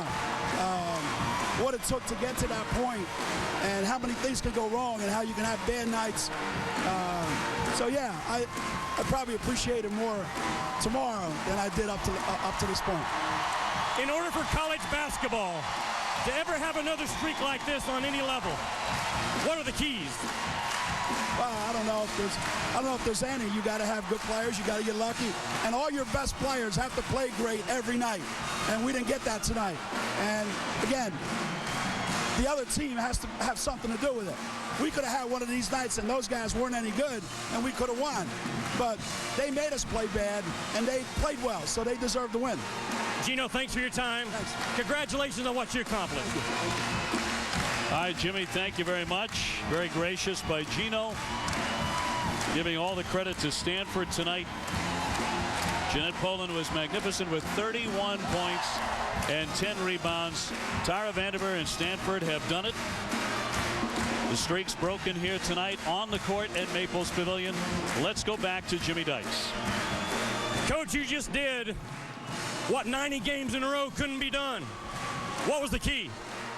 What it took to get to that point and how many things can go wrong and how you can have bad nights. So yeah, I probably appreciate it more tomorrow than I did up to this point. In order for college basketball to ever have another streak like this on any level, what are the keys? Well, I don't know if there's any. You got to have good players. You got to get lucky, and all your best players have to play great every night. And we didn't get that tonight. And again, the other team has to have something to do with it. We could have had one of these nights, and those guys weren't any good, and we could have won. But they made us play bad, and they played well, so they deserve to win. Gino, thanks for your time. Thanks. Congratulations on what you accomplished. All right, Jimmy, thank you very much. Very gracious by Gino. Giving all the credit to Stanford tonight. Jeanette Poland was magnificent with 31 points and 10 rebounds. Tara Vanderveer and Stanford have done it. The streak's broken here tonight on the court at Maples Pavilion. Let's go back to Jimmy Dykes. Coach, you just did what 90 games in a row couldn't be done. What was the key?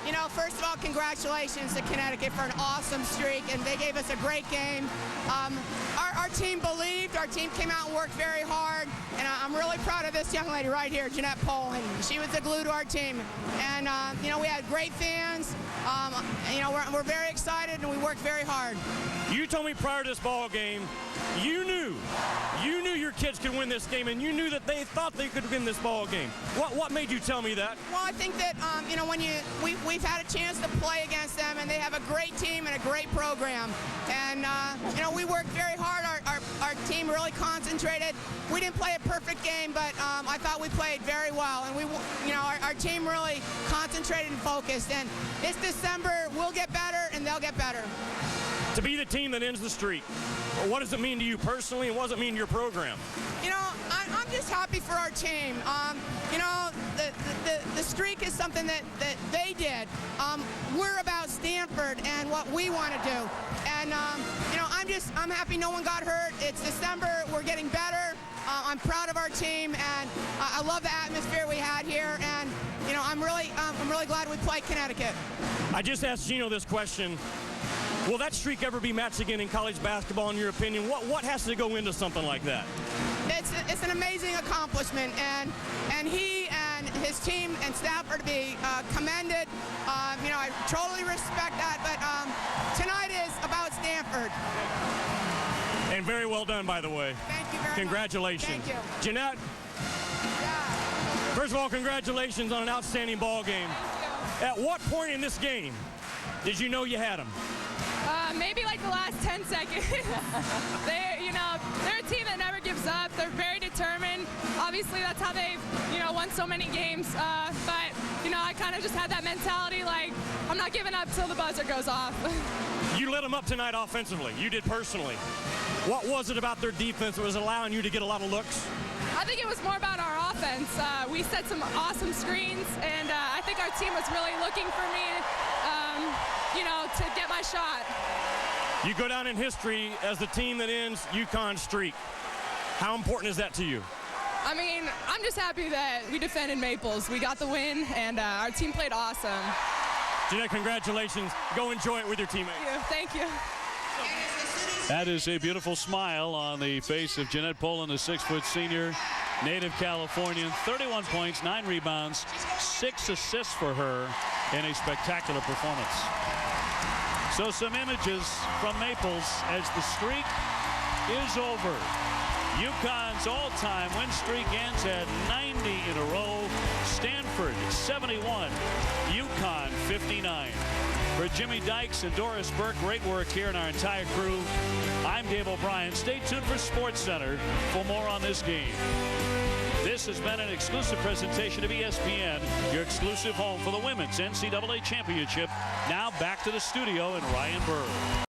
You know, first of all, congratulations to Connecticut for an awesome streak, and they gave us a great game. Our team believed, our team came out and worked very hard, and I'm really proud of this young lady right here, Jeanette Poland. She was the glue to our team, and you know, we had great fans. You know, we're very excited, and we worked very hard. You told me prior to this ball game, you knew your kids could win this game, and you knew that they thought they could win this ball game. What made you tell me that? Well, I think that you know, when we've had a chance to play against them, and they have a great team and a great program, and you know, we worked very hard. Our team really concentrated. We didn't play a perfect game, but I thought we played very well, and you know, our team really concentrated and focused. And this December, we'll get better, and they'll get better. To be the team that ends the streak, what does it mean to you personally, and what does it mean to your program? You know, I'm just happy for our team. You know, the streak is something that they did. We're about Stanford and what we want to do. And, you know, I'm happy no one got hurt. It's December. We're getting better. I'm proud of our team, and I love the atmosphere we had here. And, you know, I'm really glad we played Connecticut. I just asked Gino this question. Will that streak ever be matched again in college basketball, in your opinion? What has to go into something like that? It's an amazing accomplishment, and he and his team and staff are to be commended. You know, I totally respect that, but tonight is about Stanford. And very well done, by the way. Thank you very much. Congratulations. Thank you. Jeanette, first of all, congratulations on an outstanding ball game. At what point in this game did you know you had them? Maybe like the last 10 seconds. They're a team that never gives up. They're very determined. Obviously, that's how they've, won so many games. But, I kind of just had that mentality, like, I'm not giving up till the buzzer goes off. You lit them up tonight offensively. You did personally. What was it about their defense that was allowing you to get a lot of looks? I think it was more about our offense. We set some awesome screens, and I think our team was really looking for me, to get my shot. You go down in history as the team that ends UConn's streak. How important is that to you? I mean, I'm just happy that we defended Maples. We got the win, and our team played awesome. Jeanette, congratulations. Go enjoy it with your teammates. Thank you. That is a beautiful smile on the face of Jeanette Poland, the 6-foot senior, native Californian. 31 points, 9 rebounds, 6 assists for her in a spectacular performance. So some images from Maples as the streak is over. UConn's all-time win streak ends at 90 in a row. Stanford 71, UConn 59. For Jimmy Dykes and Doris Burke, great work here and our entire crew. I'm Dave O'Brien. Stay tuned for SportsCenter for more on this game. This has been an exclusive presentation of ESPN, your exclusive home for the Women's NCAA Championship. Now back to the studio and Ryan Burr.